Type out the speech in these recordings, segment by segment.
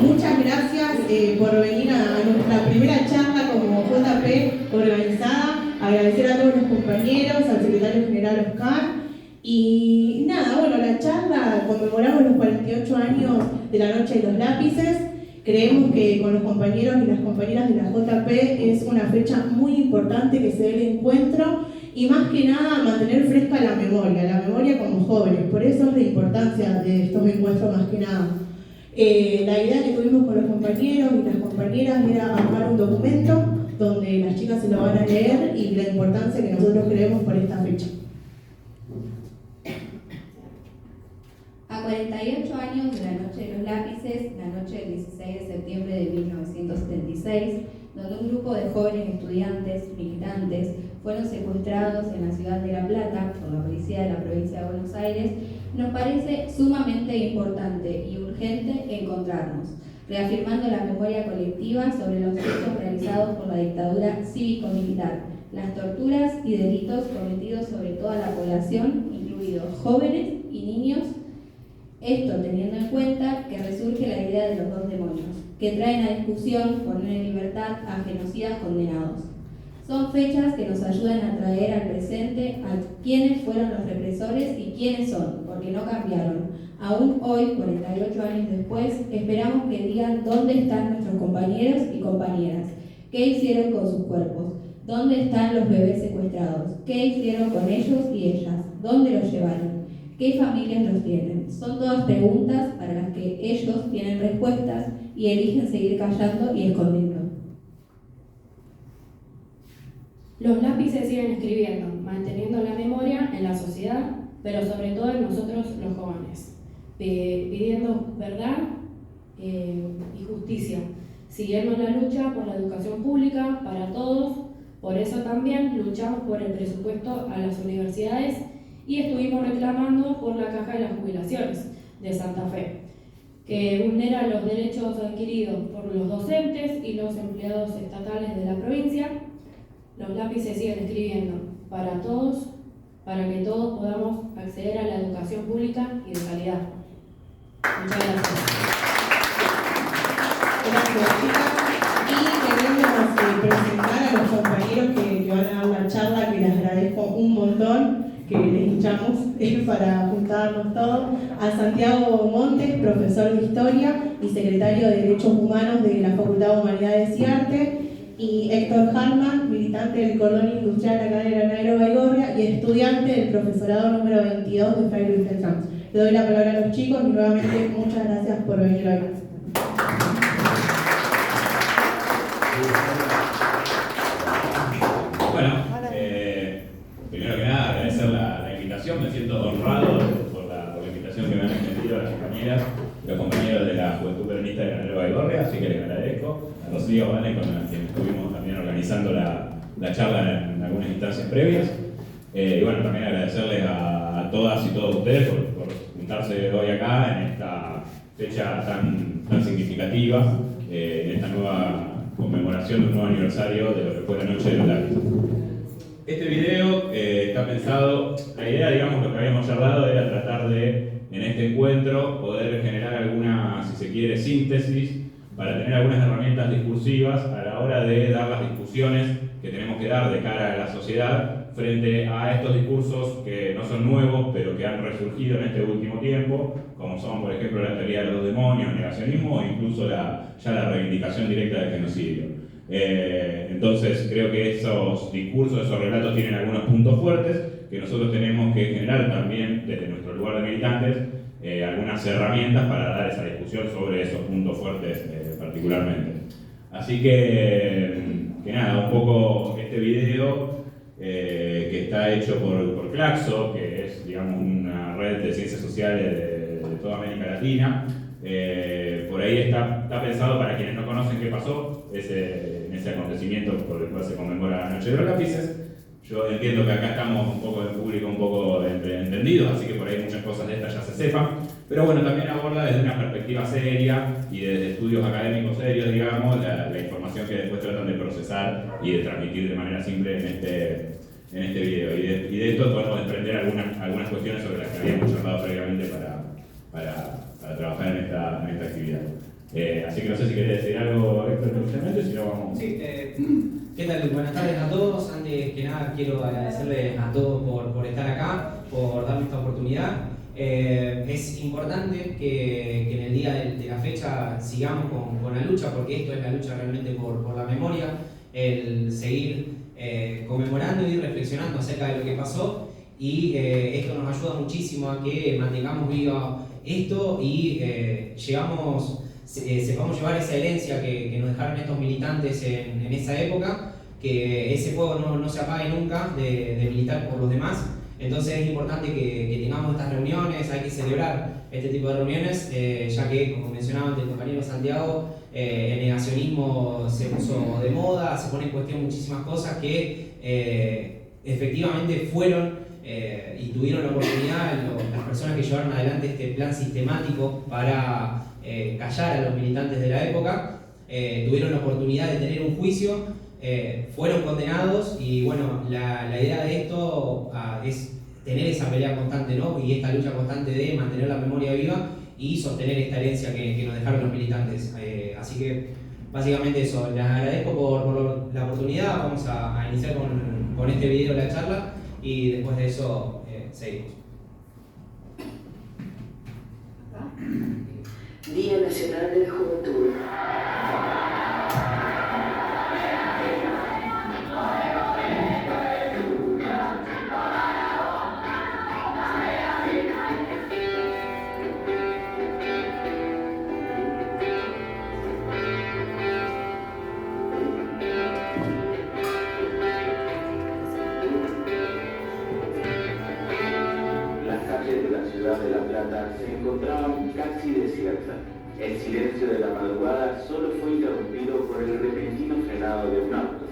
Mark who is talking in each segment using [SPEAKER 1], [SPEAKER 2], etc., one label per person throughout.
[SPEAKER 1] muchas gracias por venir a nuestra primera charla como JP organizada. Agradecer a todos los compañeros, al secretario general Oscar. Y nada, bueno, la charla conmemoramos los 48 años de la Noche de los Lápices. Creemos que con los compañeros y las compañeras de la JP es una fecha muy importante que se dé el encuentro y más que nada mantener fresca la memoria como jóvenes. Por eso es la importancia de estos encuentros más que nada. La idea que tuvimos con los compañeros y las compañeras era armar un documento donde las chicas se lo van a leer y la importancia que nosotros creemos por esta fecha.
[SPEAKER 2] A 48 años de la Noche de los Lápices, la noche del 16 de septiembre de 1976, donde un grupo de jóvenes estudiantes, militantes, fueron secuestrados en la ciudad de La Plata por la policía de la provincia de Buenos Aires, nos parece sumamente importante y urgente encontrarnos, reafirmando la memoria colectiva sobre los hechos realizados por la dictadura cívico-militar, las torturas y delitos cometidos sobre toda la población, incluidos jóvenes y niños. Esto teniendo en cuenta que resurge la idea de los dos demonios, que traen a discusión poner en libertad a genocidas condenados. Son fechas que nos ayudan a traer al presente a quiénes fueron los represores y quiénes son, porque no cambiaron. Aún hoy, 48 años después, esperamos que digan dónde están nuestros compañeros y compañeras, qué hicieron con sus cuerpos, dónde están los bebés secuestrados, qué hicieron con ellos y ellas, dónde los llevaron. ¿Qué familias los tienen? Son todas preguntas para las que ellos tienen respuestas y eligen seguir callando y escondiendo.
[SPEAKER 3] Los lápices siguen escribiendo, manteniendo la memoria en la sociedad, pero sobre todo en nosotros los jóvenes, pidiendo verdad y justicia, siguiendo la lucha por la educación pública para todos. Por eso también luchamos por el presupuesto a las universidades y estuvimos reclamando por la caja de las jubilaciones de Santa Fe, que vulnera los derechos adquiridos por los docentes y los empleados estatales de la provincia. Los lápices siguen escribiendo para todos, para que todos podamos acceder a la educación pública y de calidad. Muchas gracias.
[SPEAKER 1] Gracias, chicas. Y queremos presentar a los compañeros que van a dar la charla, que les agradezco un montón, que les hinchamos para juntarnos todos, a Santiago Montes, profesor de Historia y secretario de Derechos Humanos de la Facultad de Humanidades y Arte, y Héctor Harman, militante del Cordón Industrial acá de Granadero Baigorria y estudiante del profesorado número 22 de Fray Luis Beltrán. Le doy la palabra a los chicos y nuevamente muchas gracias por venir hoy.
[SPEAKER 4] Bueno, primero que nada agradecer la invitación, me siento honrado por la invitación que me han extendido las compañeras y los compañeros de la Juventud Peronista de Granadero Baigorria, así que les agradezco. A Rocío, Vane, con quien estuvimos también organizando la charla en algunas instancias previas. Y bueno, también agradecerles a todas y todos ustedes por juntarse hoy acá en esta fecha tan significativa, en esta nueva conmemoración de un nuevo aniversario de lo que fue la Noche de los Lápices. Este video está pensado, la idea, digamos, lo que habíamos charlado era tratar de, en este encuentro, poder generar alguna, si se quiere, síntesis para tener algunas herramientas discursivas a la hora de dar las discusiones que tenemos que dar de cara a la sociedad frente a estos discursos que no son nuevos, pero que han resurgido en este último tiempo, como son, por ejemplo, la teoría de los demonios, el negacionismo o incluso ya la reivindicación directa del genocidio. Entonces, creo que esos discursos, esos relatos tienen algunos puntos fuertes que nosotros tenemos que generar también desde nuestro lugar de militantes algunas herramientas para dar esa discusión sobre esos puntos fuertes particularmente. Así que nada, un poco este video que está hecho por Claxo, que es, digamos, una red de ciencias sociales de toda América Latina. Por ahí está pensado para quienes no conocen qué pasó en ese acontecimiento por el cual se conmemora la Noche de los Lápices. Yo entiendo que acá estamos un poco de público un poco entendidos, así que por ahí muchas cosas de estas ya se sepan. Pero bueno, también aborda desde una perspectiva seria y desde estudios académicos serios, digamos, la información que después tratan de procesar y de transmitir de manera simple en este video. Y de esto podemos desprender algunas cuestiones sobre las que habíamos charlado previamente para trabajar en esta actividad. Así que no sé si querés decir algo, Héctor, precisamente, si no vamos...
[SPEAKER 5] Sí, ¿qué tal? Buenas tardes a todos. Antes que nada quiero agradecerles a todos por estar acá, por darme esta oportunidad. Es importante que en el día de la fecha sigamos con la lucha, porque esto es la lucha realmente por la memoria, el seguir conmemorando y reflexionando acerca de lo que pasó, y esto nos ayuda muchísimo a que mantengamos viva esto y sepamos llevar esa herencia que nos dejaron estos militantes en esa época, que ese fuego no se apague nunca de militar por los demás. Entonces es importante que tengamos estas reuniones, hay que celebrar este tipo de reuniones, ya que, como mencionaba antes el compañero Santiago, el negacionismo se puso de moda, se pone en cuestión muchísimas cosas que efectivamente fueron y tuvieron la oportunidad, las personas que llevaron adelante este plan sistemático para callar a los militantes de la época, tuvieron la oportunidad de tener un juicio. Fueron condenados y bueno, la idea de esto es tener esa pelea constante, ¿no? Y esta lucha constante de mantener la memoria viva y sostener esta herencia que nos dejaron los militantes. Así que básicamente eso, les agradezco por la oportunidad. Vamos a iniciar con este video la charla y después de eso seguimos.
[SPEAKER 6] Día Nacional de la Juventud.
[SPEAKER 7] De La Plata se encontraban casi desiertas. El silencio de la madrugada solo fue interrumpido por el repentino frenado de un auto.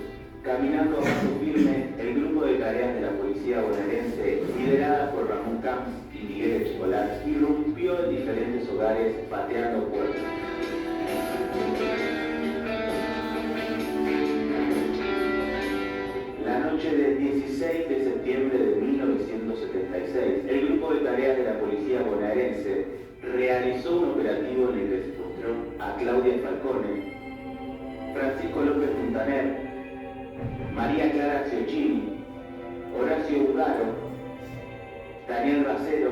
[SPEAKER 7] Caminando a paso firme, el grupo de tareas de la policía bonaerense, liderada por Ramón Camps y Miguel Escolar, irrumpió en diferentes hogares pateando puertas. La noche del 16 de septiembre de 1976, el grupo de tareas de la policía bonaerense realizó un operativo en el que secuestró a Claudia Falcone, Francisco López Montaner, María Clara Ciochini, Horacio Ugaro, Daniel Racero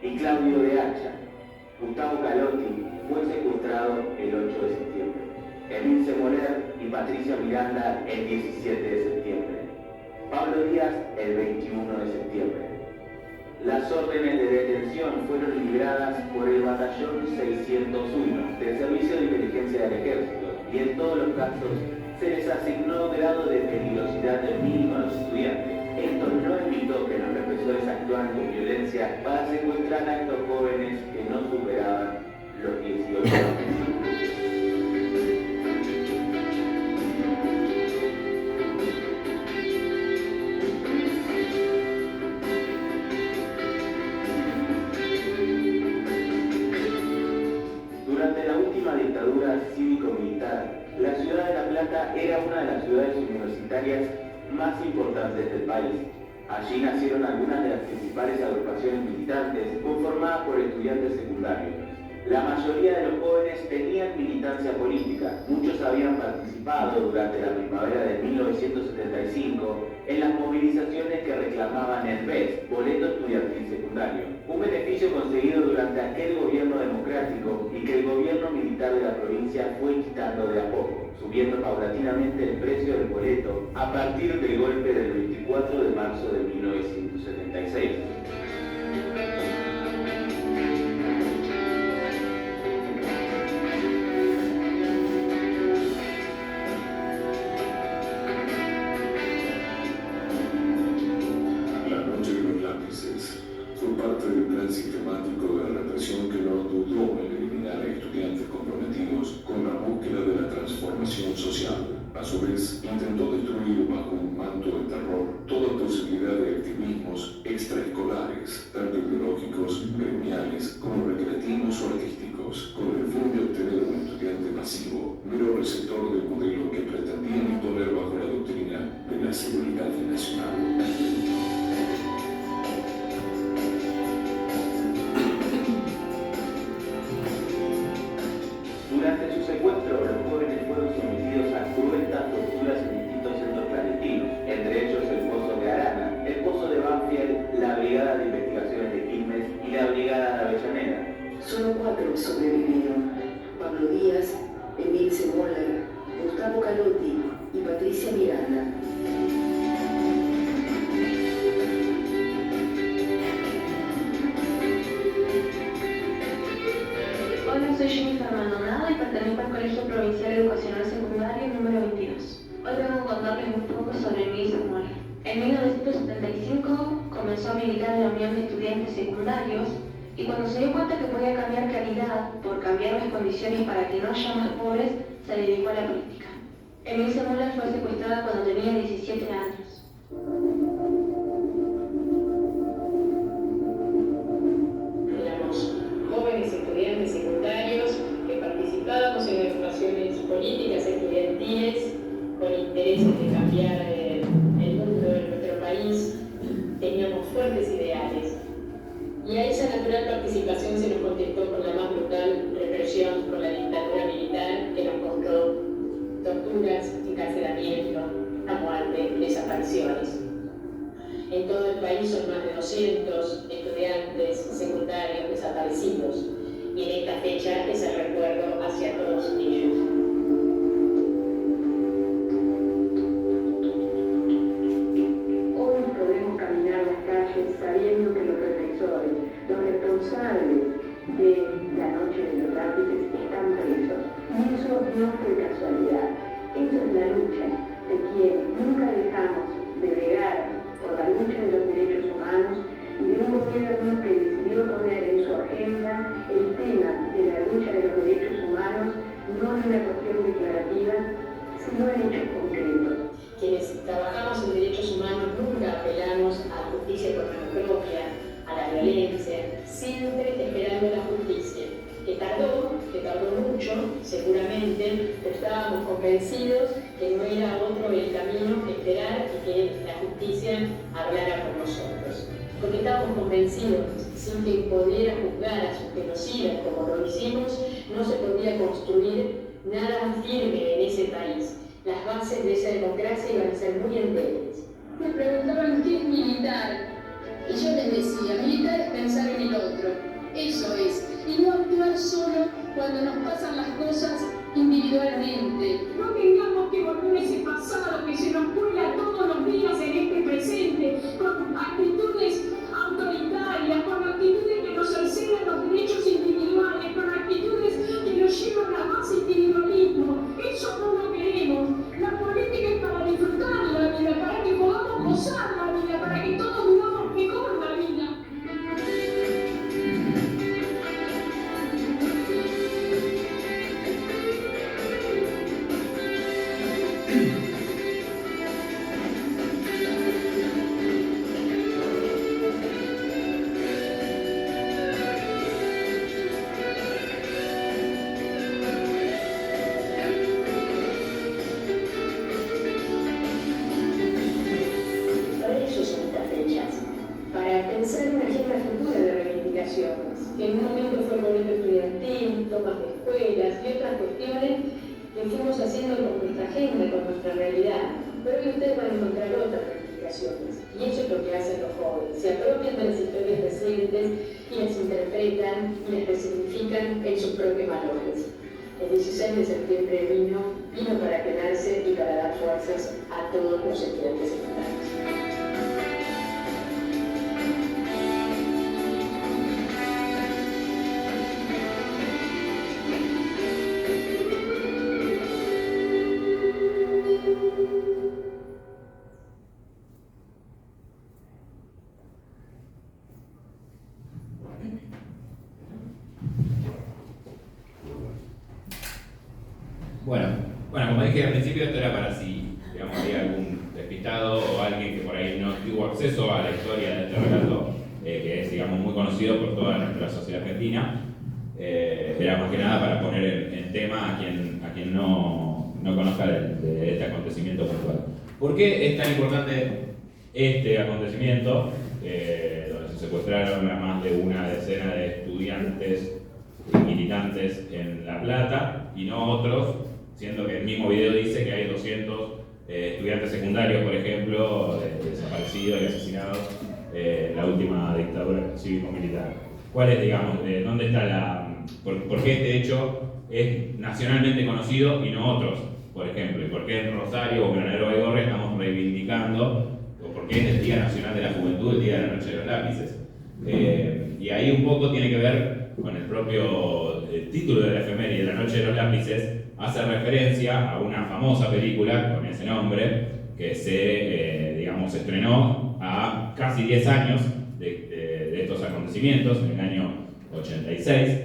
[SPEAKER 7] y Claudio de Hacha. Gustavo Calotti fue secuestrado el 8 de septiembre. Emilce Moler y Patricia Miranda el 17 de septiembre. Pablo Díaz el 21 de septiembre. Las órdenes de detención fueron liberadas por el batallón 601 del Servicio de Inteligencia del Ejército, y en todos los casos se les asignó grado de peligrosidad mínimo a los estudiantes. Esto no evitó que los represores actuaran con violencia para secuestrar a estos jóvenes que no superaban los 18 años. Dictadura cívico-militar, la ciudad de La Plata era una de las ciudades universitarias más importantes del país. Allí nacieron algunas de las principales agrupaciones militantes conformadas por estudiantes secundarios. La mayoría de los jóvenes tenían militancia política. Muchos habían participado durante la primavera de 1975 en las movilizaciones que reclamaban el BES, Boleto Estudiantil Secundario, un beneficio conseguido durante aquel gobierno democrático y que el gobierno militar de la provincia fue quitando de a poco, subiendo paulatinamente el precio del boleto a partir del golpe del 24 de marzo de 1976.
[SPEAKER 8] Fue parte del plan sistemático de represión que no dudó en eliminar a estudiantes comprometidos con la búsqueda de la transformación social. A su vez, intentó destruir bajo un manto de terror toda posibilidad de activismos extraescolares, tanto ideológicos, gremiales, como recreativos o artísticos, con el fin de obtener un estudiante pasivo, mero receptor del modelo que pretendían imponer bajo la doctrina de la seguridad nacional.
[SPEAKER 7] Durante su secuestro, los jóvenes fueron sometidos a cruentas torturas en distintos centros clandestinos, entre ellos el Pozo de Arana, el Pozo de Banfield, la Brigada de Investigaciones de Quilmes y la Brigada de Avellaneda.
[SPEAKER 6] Solo 4 sobrevivieron: Pablo Díaz, Emilce Moller, Gustavo Calotti y Patricia Miranda.
[SPEAKER 9] Hola, soy Jennifer Maldonado y pertenezco al Colegio Provincial Educacional Secundario número 22. Hoy vengo a contarles un poco sobre Emilce Moller. En 1975 comenzó a militar en la Unión de Estudiantes Secundarios y cuando se dio cuenta que podía cambiar calidad por cambiar las condiciones para que no haya más pobres, se dedicó a la política. Emilce Moller fue secuestrada cuando tenía 17 años.
[SPEAKER 10] Éramos jóvenes estudiantes secundarios que participábamos en agrupaciones políticas estudiantiles con intereses de cambiar el mundo de nuestro país. Teníamos fuertes ideales. Y a esa natural participación se nos contestó con la más brutal represión por la dictadura militar que nos costó torturas, encarcelamiento, la muerte, desapariciones. En todo el país son más de 200 estudiantes secundarios desaparecidos y en esta fecha es el recuerdo hacia todos ellos.
[SPEAKER 6] Hoy podemos caminar las calles sabiendo que los represores, los responsables de la noche de los lápices están presos. Y eso no fue casualidad. Eso es la lucha de quienes nunca dejamos de bregar por la lucha de los derechos humanos y de un gobierno que decidió poner en su agenda el tema de la lucha de los derechos humanos no en una cuestión declarativa, sino en hechos concretos.
[SPEAKER 10] Quienes trabajamos en derechos humanos nunca apelamos a la justicia por mano propia, a la violencia, siempre esperando la justicia, que tardó mucho, seguramente, pero estábamos convencidos que no era otro el camino que esperar y que la justicia hablara por nosotros. Porque estábamos convencidos, sin que pudiera juzgar a sus genocidas como lo hicimos, no se podía construir nada firme en ese país. Las bases de esa democracia iban a ser muy endebles.
[SPEAKER 11] Me preguntaban qué es militar, y yo les decía, militar es pensar en el otro, eso es, y no actuar solo cuando nos pasan las cosas individualmente.
[SPEAKER 12] No tengamos que volver a ese pasado que se nos cuela todos los días en este presente, con actitudes autoritarias, con actitudes que nos cercenan los derechos individuales, con actitudes que nos llevan a más individualismo. Eso no lo queremos. La política es para disfrutar la vida, para que podamos gozar la vida, para que todos vivamos mejor la vida.
[SPEAKER 10] Pensar una agenda futura de reivindicaciones, que en un momento fue el movimiento estudiantil, tomas de escuelas y otras cuestiones que fuimos haciendo con nuestra agenda, con nuestra realidad. Pero hoy ustedes van a encontrar otras reivindicaciones, y eso es lo que hacen los jóvenes. Se apropian de las historias recientes y las interpretan y las resignifican en sus propios valores. El 16 de septiembre vino para quedarse y para dar fuerzas a todos los estudiantes secundarios.
[SPEAKER 4] Bueno, como dije al principio, esto era para si, digamos, había algún despistado o alguien que por ahí no tuvo acceso a la historia de este relato, que es, digamos, muy conocido por toda nuestra sociedad argentina. Era más que nada para poner en tema a quien no conozca de este acontecimiento puntual. ¿Por qué es tan importante este acontecimiento, donde se secuestraron a más de una decena de estudiantes militantes en La Plata y no otros, siendo que el mismo video dice que hay 200 estudiantes secundarios, por ejemplo, desaparecidos y asesinados en la última dictadura cívico-militar. ¿Cuál es, digamos, dónde está por qué este hecho es nacionalmente conocido y no otros, por ejemplo? ¿Y por qué en Rosario o Granadero Baigorria estamos reivindicando, o por qué es el Día Nacional de la Juventud, el Día de la Noche de los Lápices? Y ahí un poco tiene que ver con el propio título de la efeméride, La Noche de los Lápices, hace referencia a una famosa película con ese nombre que se, digamos, estrenó a casi 10 años de estos acontecimientos, en el año 86.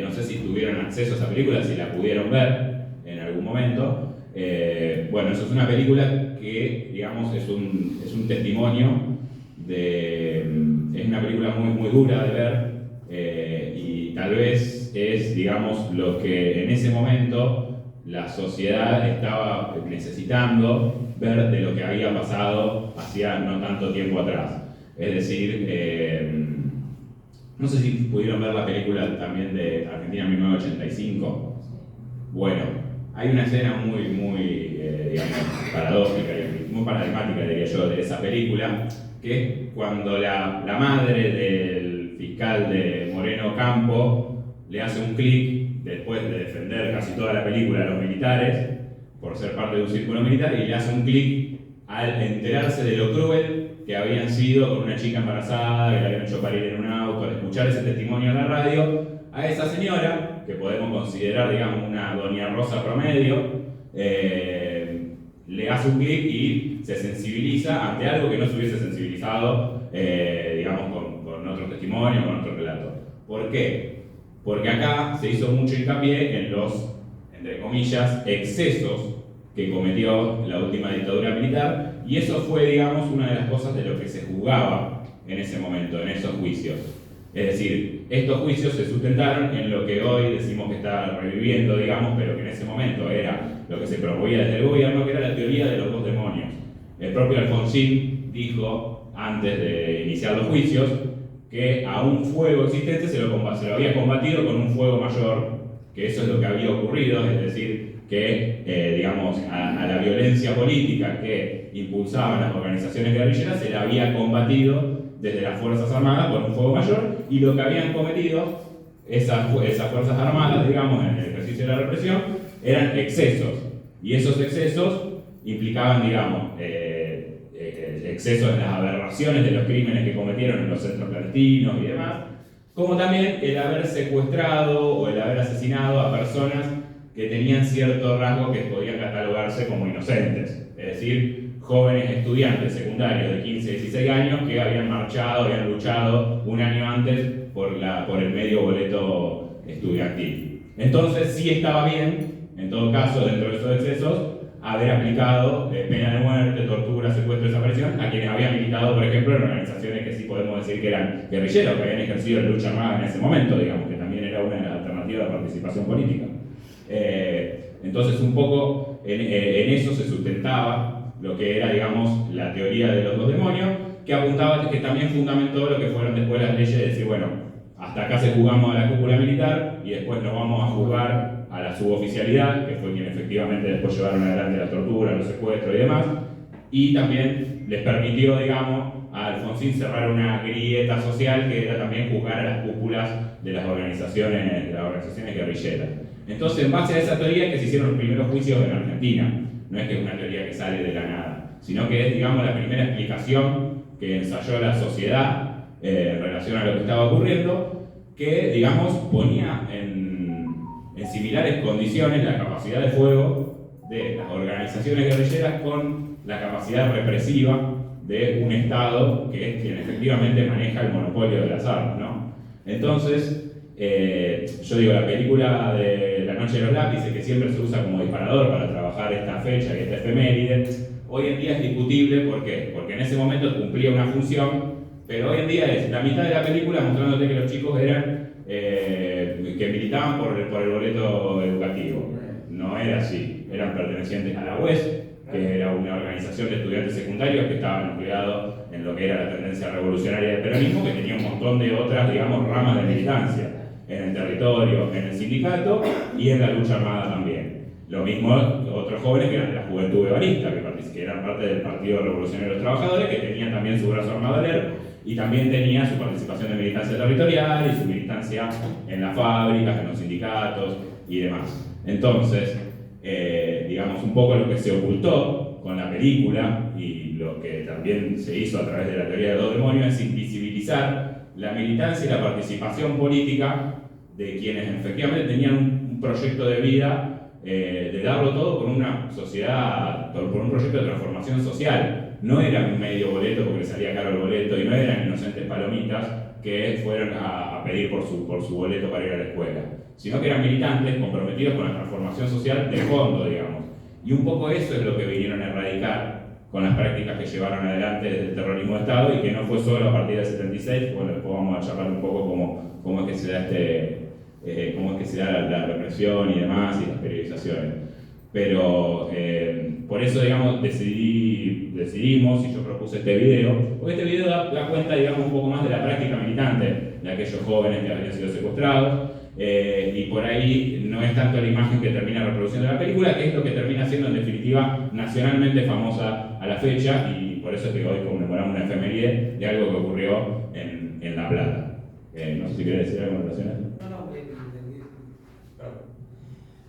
[SPEAKER 4] No sé si tuvieron acceso a esa película, si la pudieron ver en algún momento. Bueno, eso es una película que, digamos, es un testimonio es una película muy dura de ver, y tal vez es, digamos, lo que en ese momento la sociedad estaba necesitando ver de lo que había pasado hacía no tanto tiempo atrás. Es decir, no sé si pudieron ver la película también de Argentina 1985. Bueno, hay una escena muy digamos, paradójica y muy paradigmática, diría yo, de esa película, que es cuando la madre del fiscal de Moreno Campo le hace un clic después de defender casi toda la película a los militares, por ser parte de un círculo militar, y le hace un clic al enterarse de lo cruel que habían sido con una chica embarazada, que la habían hecho parir en un auto. Al escuchar ese testimonio en la radio, a esa señora, que podemos considerar, digamos, una doña Rosa promedio, le hace un clic y se sensibiliza ante algo que no se hubiese sensibilizado, digamos, con otro testimonio, con otro relato. ¿Por qué? Porque acá se hizo mucho hincapié en los, entre comillas, excesos que cometió la última dictadura militar, y eso fue, digamos, una de las cosas de lo que se juzgaba en ese momento, en esos juicios. Es decir, estos juicios se sustentaron en lo que hoy decimos que está reviviendo, digamos, pero que en ese momento era lo que se promovía desde el gobierno, que era la teoría de los dos demonios. El propio Alfonsín dijo, antes de iniciar los juicios, que a un fuego existente se lo había combatido con un fuego mayor, que eso es lo que había ocurrido, es decir, que, digamos, a la violencia política que impulsaban las organizaciones guerrilleras se la había combatido desde las Fuerzas Armadas con un fuego mayor, y lo que habían cometido esas Fuerzas Armadas, digamos, en el ejercicio de la represión, eran excesos, y esos excesos implicaban, digamos, excesos en las aberraciones de los crímenes que cometieron en los centros clandestinos y demás, como también el haber secuestrado o el haber asesinado a personas que tenían cierto rasgo que podían catalogarse como inocentes, es decir, jóvenes estudiantes secundarios de 15, 16 años que habían marchado, habían luchado un año antes por el medio boleto estudiantil. Entonces sí estaba bien, en todo caso, dentro de esos excesos, haber aplicado pena de muerte, tortura, secuestro, desaparición a quienes habían militado, por ejemplo, en organizaciones que sí podemos decir que eran guerrilleros, que habían ejercido la lucha armada en ese momento, digamos, que también era una de las alternativas de participación política. Entonces, un poco en eso se sustentaba lo que era, digamos, la teoría de los dos demonios, que apuntaba, que también fundamentó lo que fueron después las leyes de decir, bueno, hasta acá se jugamos a la cúpula militar y después nos vamos a jugar a la suboficialidad, que fue quien efectivamente después llevaron adelante la tortura, los secuestros y demás, y también les permitió, digamos, a Alfonsín cerrar una grieta social que era también juzgar a las cúpulas de las organizaciones guerrilleras. Entonces, en base a esa teoría es que se hicieron los primeros juicios en Argentina. No es que es una teoría que sale de la nada, sino que es, digamos, la primera explicación que ensayó la sociedad en relación a lo que estaba ocurriendo, que, digamos, ponía en similares condiciones la capacidad de fuego de las organizaciones guerrilleras con la capacidad represiva de un Estado que es quien efectivamente maneja el monopolio de las armas, ¿no? Entonces, yo digo, la película de La Noche de los Lápices, que siempre se usa como disparador para trabajar esta fecha y esta efeméride, hoy en día es discutible. ¿Por qué? Porque en ese momento cumplía una función, pero hoy en día es la mitad de la película mostrándote que los chicos eran que militaban por el boleto educativo. No era así, eran pertenecientes a la UES, que era una organización de estudiantes secundarios que estaba nucleado en lo que era la tendencia revolucionaria del peronismo, que tenía un montón de otras, digamos, ramas de militancia. en el territorio, en el sindicato y en la lucha armada también. Lo mismo otros jóvenes que eran de la Juventud Guevarista, que eran parte del Partido Revolucionario de los Trabajadores, que tenían también su brazo armado y también tenía su participación de militancia territorial y su militancia en las fábricas, en los sindicatos y demás. Entonces, digamos, un poco lo que se ocultó con la película y lo que también se hizo a través de la teoría de los demonios es invisibilizar la militancia y la participación política de quienes efectivamente tenían un proyecto de vida, de darlo todo por una sociedad, por un proyecto de transformación social. No eran un medio boleto porque les salía caro el boleto y no eran inocentes palomitas que fueron a pedir por su boleto para ir a la escuela, sino que eran militantes comprometidos con la transformación social de fondo, digamos. Y un poco eso es lo que vinieron a erradicar con las prácticas que llevaron adelante desde el terrorismo de Estado y que no fue solo a partir del 76, bueno, después vamos a charlar un poco cómo es que se da la represión y demás y las periodizaciones. Pero por eso, digamos, decidimos y yo propuse este video, porque este video da cuenta, digamos, un poco más de la práctica militante de aquellos jóvenes que habían sido secuestrados, y por ahí no es tanto la imagen que termina reproduciendo la película, que es lo que termina siendo en definitiva nacionalmente famosa a la fecha, y por eso es que hoy conmemoramos una efeméride de algo que ocurrió en La Plata. No sé si querés decir algo en relación a eso.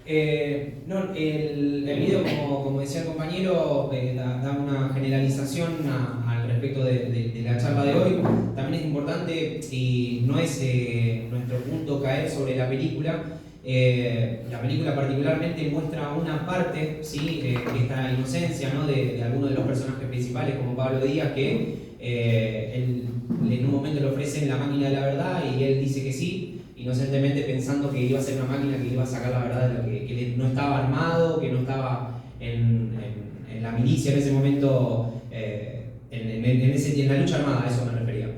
[SPEAKER 5] El video, como decía el compañero, da una generalización al respecto de la charla de hoy. También es importante, y no es nuestro punto caer sobre la película. La película particularmente muestra una parte, ¿sí? Esta inocencia, ¿no? de algunos de los personajes principales, como Pablo Díaz, que él, en un momento le ofrecen la máquina de la verdad y él dice que sí, inocentemente pensando que iba a ser una máquina que iba a sacar la verdad de lo que no estaba armado, que no estaba en la milicia en ese momento, en la lucha armada, a eso me refería.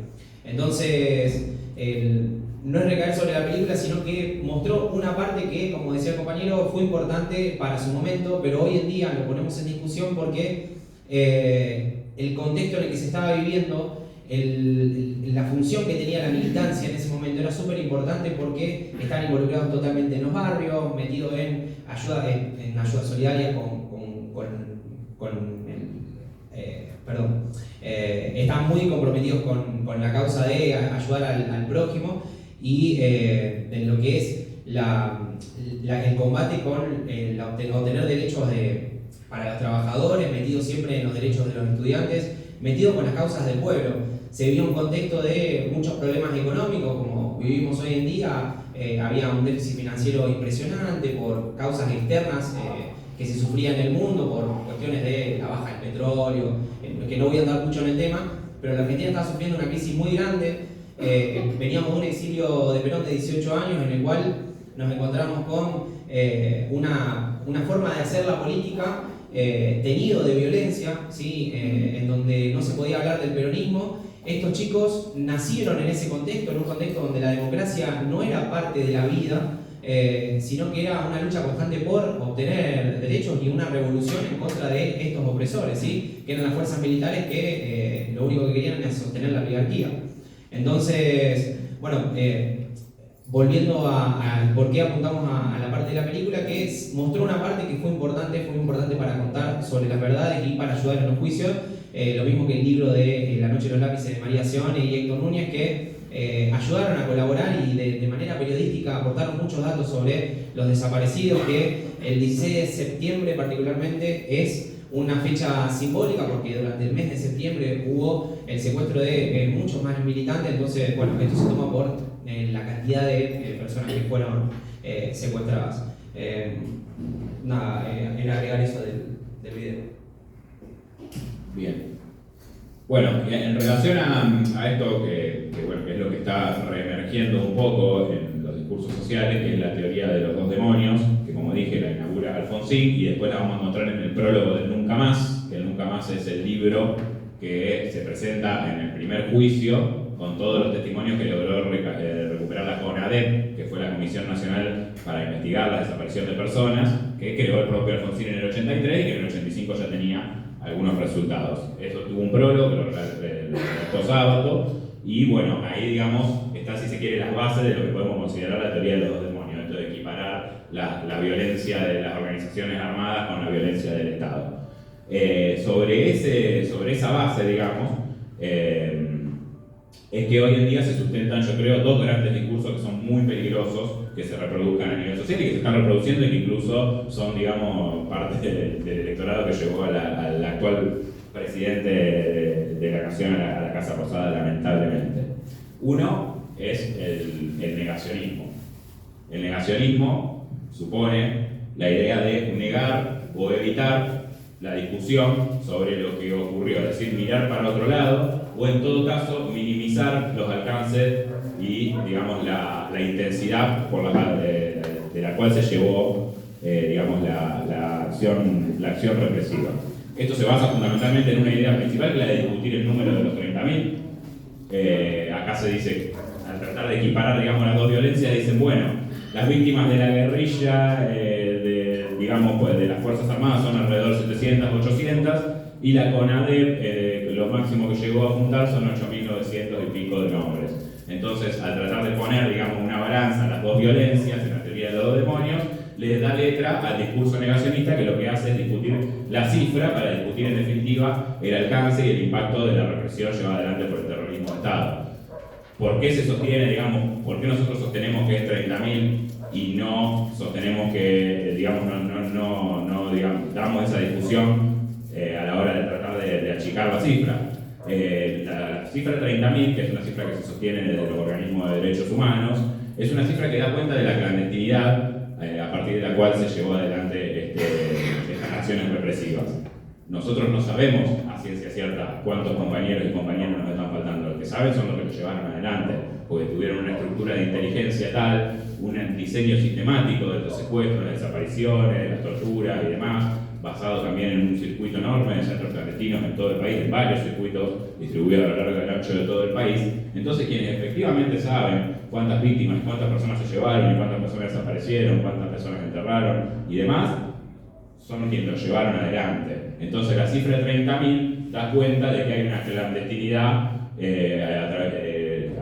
[SPEAKER 5] Entonces, no es recaer sobre la película, sino que mostró una parte que, como decía el compañero, fue importante para su momento, pero hoy en día lo ponemos en discusión porque el contexto en el que se estaba viviendo, la función que tenía la militancia en ese momento era súper importante porque están involucrados totalmente en los barrios, metidos en ayuda solidaria están muy comprometidos con la causa de ayudar al prójimo y en lo que es el combate con obtener derechos para los trabajadores, metidos siempre en los derechos de los estudiantes, metidos con las causas del pueblo. Se vio un contexto de muchos problemas económicos, como vivimos hoy en día. Había un déficit financiero impresionante por causas externas que se sufrían en el mundo, por cuestiones de la baja del petróleo, que no voy a andar mucho en el tema, pero la Argentina estaba sufriendo una crisis muy grande. Veníamos de un exilio de Perón de 18 años en el cual nos encontramos con una forma de hacer la política teñido de violencia, ¿sí? En donde no se podía hablar del peronismo. Estos chicos nacieron en ese contexto, en un contexto donde la democracia no era parte de la vida, sino que era una lucha constante por obtener derechos y una revolución en contra de estos opresores, ¿sí? Que eran las fuerzas militares que lo único que querían era sostener la oligarquía. Entonces, bueno, volviendo al por qué apuntamos a la parte de la película, que mostró una parte que fue importante para contar sobre las verdades y para ayudar en los juicios, lo mismo que el libro de La Noche de los Lápices de María Seone y Héctor Núñez, que ayudaron a colaborar y de manera periodística aportaron muchos datos sobre los desaparecidos, que el 16 de septiembre particularmente es una fecha simbólica porque durante el mes de septiembre hubo el secuestro de muchos más militantes. Entonces, bueno, esto se toma por la cantidad de personas que fueron secuestradas. Era agregar eso del video.
[SPEAKER 4] Bien. Bueno, en relación a esto que es lo que está reemergiendo un poco en los discursos sociales, que es la teoría de los dos demonios, que como dije la inaugura Alfonsín, y después la vamos a encontrar en el prólogo del Nunca Más, que el Nunca Más es el libro que se presenta en el primer juicio con todos los testimonios que logró recuperar la CONADEP, que fue la Comisión Nacional para Investigar la Desaparición de Personas, que creó el propio Alfonsín en el 83 y que en el 85 ya tenía algunos resultados. Eso tuvo un prólogo, que lo redactó Sábato, y bueno, ahí digamos están, si se quiere, las bases de lo que podemos considerar la teoría de los dos demonios, esto de equiparar la violencia de las organizaciones armadas con la violencia del Estado. Sobre esa base, digamos, es que hoy en día se sustentan, yo creo, dos grandes discursos que son muy peligrosos, que se reproduzcan a nivel social y que se están reproduciendo y que incluso son, digamos, parte del electorado que llevó al actual presidente de la nación a la Casa Rosada, lamentablemente. Uno es el negacionismo. El negacionismo supone la idea de negar o evitar la discusión sobre lo que ocurrió, es decir, mirar para otro lado o en todo caso minimizar los alcances y, digamos, la intensidad de la cual se llevó, digamos, la acción represiva. Esto se basa fundamentalmente en una idea principal, que es la de discutir el número de los 30.000. Acá se dice, al tratar de equiparar, digamos, las dos violencias, dicen, bueno, las víctimas de la guerrilla, digamos, pues, de las Fuerzas Armadas son alrededor de 700, 800, y la CONADEP, lo máximo que llegó a juntar son 8.900 y pico de nombres. Entonces, al tratar de poner, digamos, una balanza a las dos violencias en la teoría de los dos demonios, le da letra al discurso negacionista, que lo que hace es discutir la cifra para discutir en definitiva el alcance y el impacto de la represión llevada adelante por el terrorismo de Estado. ¿Por qué se sostiene, digamos, por qué nosotros sostenemos que es 30.000 y no sostenemos que, digamos, digamos, damos esa discusión a la hora de tratar de achicar la cifra? La cifra 30.000, que es una cifra que se sostiene desde los organismos de derechos humanos, es una cifra que da cuenta de la clandestinidad a partir de la cual se llevó adelante estas acciones represivas. Nosotros no sabemos a ciencia cierta cuántos compañeros y compañeras nos están faltando. Lo que saben son los que lo llevaron adelante, porque tuvieron una estructura de inteligencia tal, un diseño sistemático de los secuestros, las desapariciones, de las torturas y demás, basado también en un circuito enorme de centros clandestinos en todo el país, en varios circuitos distribuidos a lo largo y ancho de todo el país. Entonces, quienes efectivamente saben cuántas víctimas y cuántas personas se llevaron y cuántas personas desaparecieron, cuántas personas enterraron y demás, son quienes lo llevaron adelante. Entonces, la cifra de 30.000 da cuenta de que hay una clandestinidad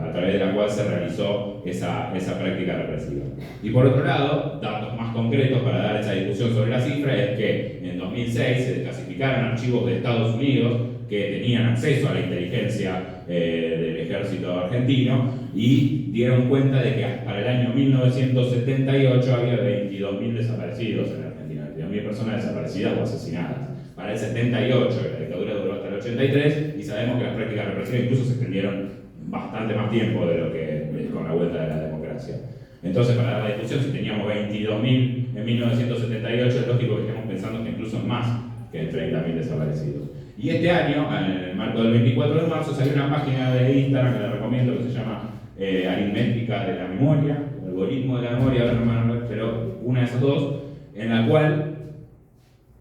[SPEAKER 4] a través de la cual se realizó esa práctica represiva. Y por otro lado, datos más concretos para dar esa discusión sobre la cifra es que en 2006 se desclasificaron archivos de Estados Unidos que tenían acceso a la inteligencia del ejército argentino y dieron cuenta de que para el año 1978 había 22.000 desaparecidos en Argentina, 22.000 personas desaparecidas o asesinadas. Para el 78, la dictadura duró hasta el 83, y sabemos que las prácticas represivas incluso se extendieron bastante más tiempo de lo que con la vuelta de la democracia. Entonces, para dar la discusión, si teníamos 22.000 en 1978, es lógico que estemos pensando que incluso más que 30.000 desaparecidos. Y este año, en el marco del 24 de marzo, salió una página de Instagram que les recomiendo, que se llama Aritmética de la Memoria, Algoritmo de la Memoria, pero una de esas dos, en la cual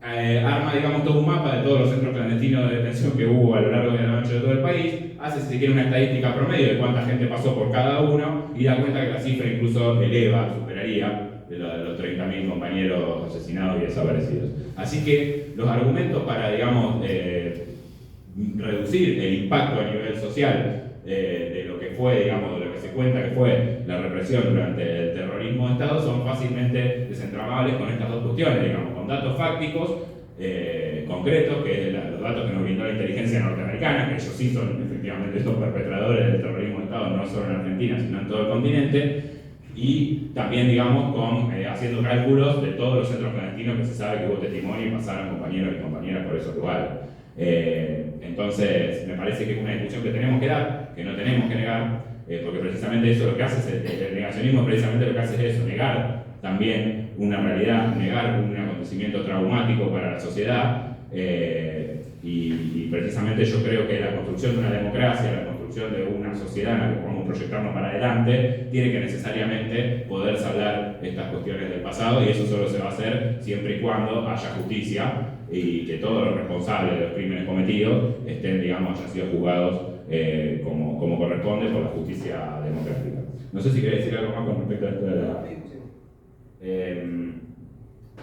[SPEAKER 4] arma, digamos, todo un mapa de todos los centros clandestinos de detención que hubo a lo largo de la noche de todo el país, hace, si se quiere, una estadística promedio de cuánta gente pasó por cada uno y da cuenta que la cifra incluso superaría de los 30.000 compañeros asesinados y desaparecidos. Así que los argumentos para, digamos, reducir el impacto a nivel social de lo que fue, digamos, de lo que se cuenta que fue la represión durante el terrorismo de Estado son fácilmente desentramables con estas dos cuestiones, digamos, con datos fácticos concretos, que los datos que nos brindó la inteligencia norteamericana, que ellos sí son efectivamente estos perpetradores del terrorismo de Estado, no solo en Argentina, sino en todo el continente, y también, digamos, haciendo cálculos de todos los centros clandestinos que se sabe que hubo testimonio y pasaron compañeros y compañeras por esos lugares. Entonces, me parece que es una discusión que tenemos que dar, que no tenemos que negar, porque precisamente eso lo que hace es el negacionismo, precisamente lo que hace es eso, negar también una realidad, negar un acontecimiento traumático para la sociedad, y precisamente yo creo que la construcción de una democracia, la construcción de una sociedad en la que podamos proyectarnos para adelante, tiene que necesariamente poder saldar estas cuestiones del pasado, y eso solo se va a hacer siempre y cuando haya justicia y que todos los responsables de los crímenes cometidos estén, digamos, hayan sido juzgados como corresponde por la justicia democrática. No sé si querés decir algo más con respecto a esto de la discusión.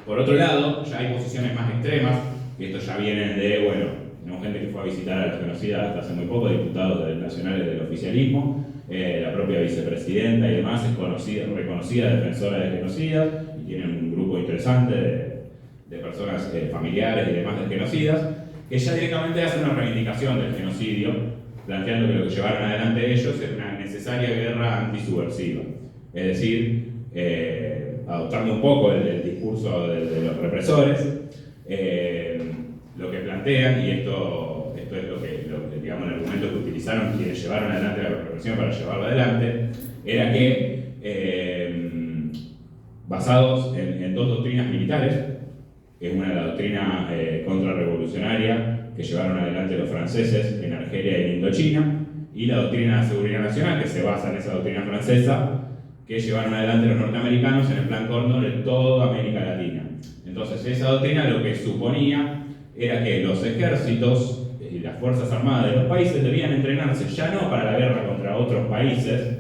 [SPEAKER 4] Por otro lado, ya hay posiciones más extremas, que esto ya viene de, bueno, tenemos gente que fue a visitar a los genocidas hasta hace muy poco, diputados nacionales del oficialismo, la propia vicepresidenta y demás es reconocida defensora de genocidas y tiene un grupo interesante de personas familiares y demás de genocidas, que ya directamente hacen una reivindicación del genocidio, planteando que lo que llevaron adelante ellos es una necesaria guerra antisubversiva. Es decir, adoptando un poco el discurso de los represores, lo que plantean, y esto es lo que digamos, el argumento que utilizaron quienes llevaron adelante la represión para llevarla adelante, era que, basados en dos doctrinas militares, que es una de la doctrina contrarrevolucionaria que llevaron adelante los franceses en Argelia y en Indochina, y la doctrina de seguridad nacional, que se basa en esa doctrina francesa, que llevaron adelante los norteamericanos en el Plan Cóndor en toda América Latina. Entonces, esa doctrina lo que suponía era que los ejércitos y las fuerzas armadas de los países debían entrenarse ya no para la guerra contra otros países,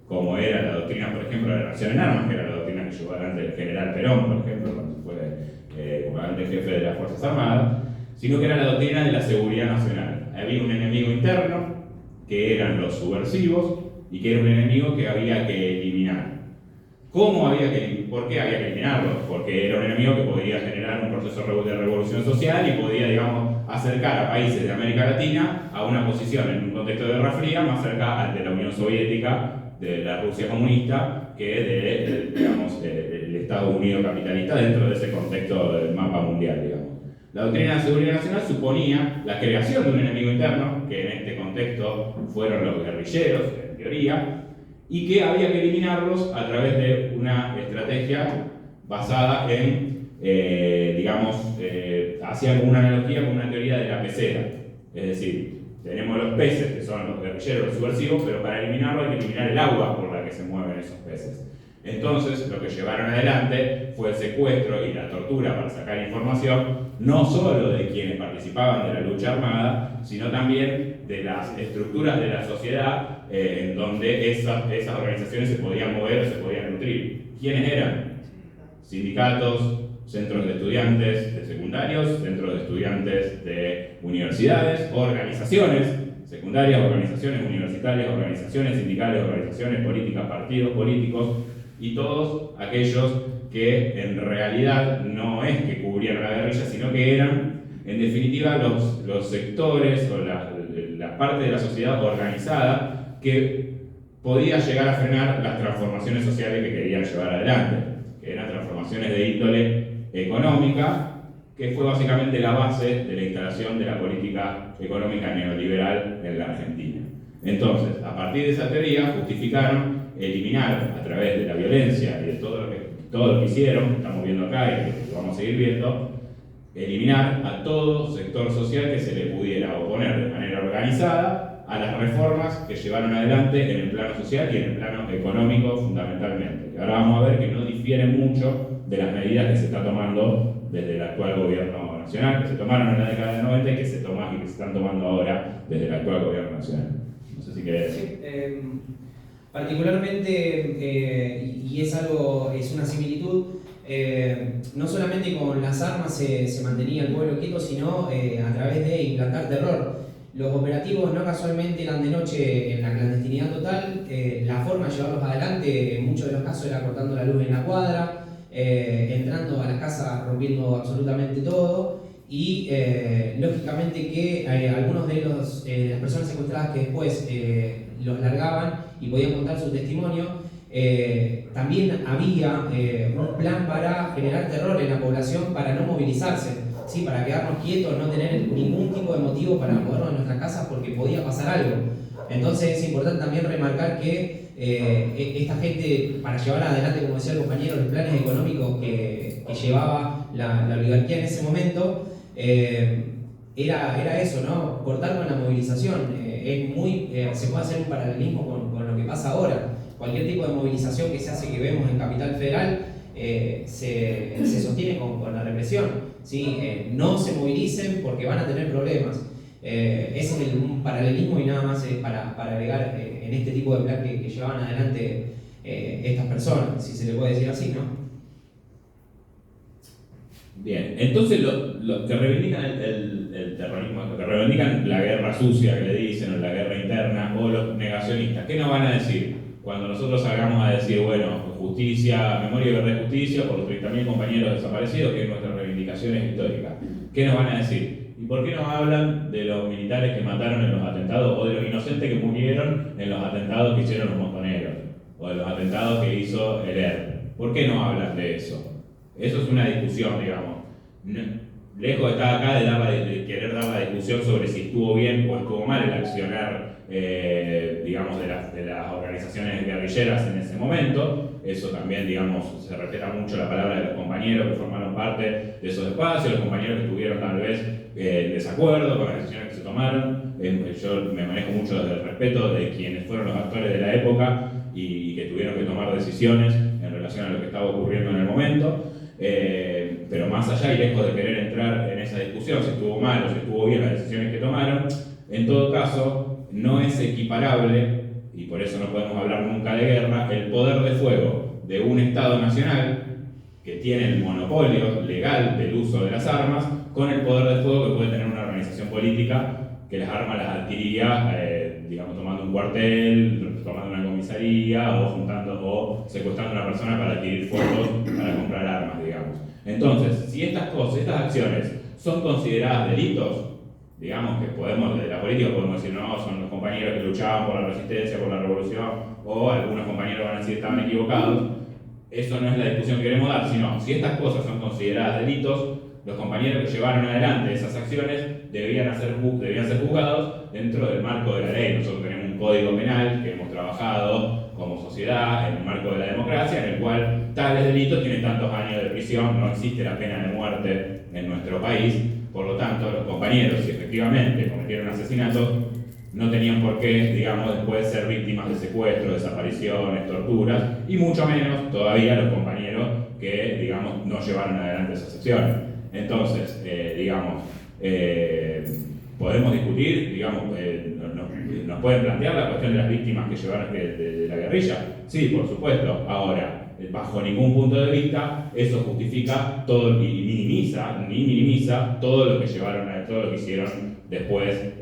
[SPEAKER 4] como era la doctrina, por ejemplo, de la Nación en Armas, que era la doctrina que llevó adelante el general Perón, por ejemplo, cuando fue comandante jefe de las Fuerzas Armadas, sino que era la doctrina de la seguridad nacional. Había un enemigo interno, que eran los subversivos, y que era un enemigo que había que eliminar. ¿Por qué había que eliminarlo? Porque era un enemigo que podía generar un proceso de revolución social y podía, digamos, acercar a países de América Latina a una posición en un contexto de Guerra Fría más cerca al de la Unión Soviética, de la Rusia comunista, que del Estados Unidos capitalista dentro de ese contexto del mapa mundial, digamos. La doctrina de seguridad nacional suponía la creación de un enemigo interno, que en este contexto fueron los guerrilleros, en teoría, y que había que eliminarlos a través de una estrategia basada en, hacía una analogía con una teoría de la pecera. Es decir, tenemos los peces, que son los guerrilleros, los subversivos, pero para eliminarlo hay que eliminar el agua por la que se mueven esos peces. Entonces, lo que llevaron adelante fue el secuestro y la tortura para sacar información, no solo de quienes participaban de la lucha armada, sino también de las estructuras de la sociedad en donde esas organizaciones se podían mover o se podían nutrir. ¿Quiénes eran? Sindicatos, centros de estudiantes de secundarios, centros de estudiantes de universidades, organizaciones secundarias, organizaciones universitarias, organizaciones sindicales, organizaciones políticas, partidos políticos, y todos aquellos que en realidad no es que cubrieran la guerrilla, sino que eran, en definitiva, los sectores o la parte de la sociedad organizada que podía llegar a frenar las transformaciones sociales que querían llevar adelante, que eran transformaciones de índole económica, que fue básicamente la base de la instalación de la política económica neoliberal en la Argentina. Entonces, a partir de esa teoría, justificaron eliminar a través de la violencia y de todo lo que hicieron, que estamos viendo acá y que vamos a seguir viendo, eliminar a todo sector social que se le pudiera oponer de manera organizada a las reformas que llevaron adelante en el plano social y en el plano económico fundamentalmente. Y ahora vamos a ver que no difieren mucho de las medidas que se está tomando desde el actual gobierno nacional, que se tomaron en la década del 90 y que se están tomando ahora desde el actual gobierno nacional. No sé si querés decir.
[SPEAKER 5] Particularmente, y es una similitud, no solamente con las armas se mantenía el pueblo quieto, sino a través de implantar terror. Los operativos no casualmente eran de noche en la clandestinidad total, la forma de llevarlos adelante en muchos de los casos era cortando la luz en la cuadra, entrando a las casas rompiendo absolutamente todo, y lógicamente que algunos de las personas secuestradas que después los largaban y podían contar su testimonio, también había un plan para generar terror en la población, para no movilizarse, ¿sí? Para quedarnos quietos, no tener ningún tipo de motivo para movernos en nuestras casas porque podía pasar algo. Entonces es importante también remarcar que esta gente, para llevar adelante, como decía el compañero, los planes económicos que llevaba la oligarquía en ese momento, era eso, ¿no? Cortar con la movilización. Se puede hacer un paralelismo con lo que pasa ahora. Cualquier tipo de movilización que se hace, que vemos en Capital Federal, se sostiene con la represión, ¿sí? No se movilicen porque van a tener problemas. Ese es un paralelismo y nada más para agregar en este tipo de plan que llevaban adelante estas personas, si se le puede decir así, ¿no?
[SPEAKER 4] Bien, entonces lo que reivindican el terrorismo, lo que reivindican la guerra sucia que le dicen, o la guerra interna, o los negacionistas, ¿qué nos van a decir? Cuando nosotros salgamos a decir, bueno, justicia, memoria, verdad y justicia por los 30.000 compañeros desaparecidos, que es nuestra reivindicación histórica. ¿Qué nos van a decir? ¿Y por qué no hablan de los militares que mataron en los atentados, o de los inocentes que murieron en los atentados que hicieron los montoneros, o de los atentados que hizo el ERP? ¿Por qué no hablan de eso? Eso es una discusión, digamos. Lejos está acá de querer dar la discusión sobre si estuvo bien o estuvo mal el accionar, digamos, de las organizaciones guerrilleras en ese momento. Eso también, digamos, se respeta mucho la palabra de los compañeros que formaron parte de esos espacios, los compañeros que estuvieron tal vez en desacuerdo con las decisiones que se tomaron. Yo me manejo mucho desde el respeto de quienes fueron los actores de la época y que tuvieron que tomar decisiones en relación a lo que estaba ocurriendo en el momento. Pero más allá y lejos de querer entrar en esa discusión, si estuvo mal o si estuvo bien las decisiones que tomaron, en todo caso no es equiparable, y por eso no podemos hablar nunca de guerra, el poder de fuego de un Estado nacional que tiene el monopolio legal del uso de las armas con el poder de fuego que puede tener una organización política que las armas las adquiría, digamos, tomando un cuartel, tomando una comisaría o juntando o secuestrando a una persona para adquirir fondos para comprar armas, digamos. Entonces, si estas cosas, estas acciones son consideradas delitos, digamos que podemos, desde la política podemos decir, no, son los compañeros que luchaban por la resistencia, por la revolución, o algunos compañeros van a decir estaban equivocados. Eso no es la discusión que queremos dar, sino si estas cosas son consideradas delitos, los compañeros que llevaron adelante esas acciones debían ser juzgados dentro del marco de la ley. Nosotros tenemos un código penal que hemos trabajado como sociedad en el marco de la democracia, en el cual tales delitos tienen tantos años de prisión, no existe la pena de muerte en nuestro país. Por lo tanto, los compañeros, si efectivamente cometieron asesinatos, no tenían por qué, digamos, después ser víctimas de secuestros, desapariciones, torturas, y mucho menos todavía los compañeros que, digamos, no llevaron adelante esas acciones. Entonces, digamos, podemos discutir, digamos, nos pueden plantear la cuestión de las víctimas que llevaron de la guerrilla. Sí, por supuesto. Ahora, bajo ningún punto de vista, eso justifica todo y minimiza todo lo que llevaron a todo lo que hicieron después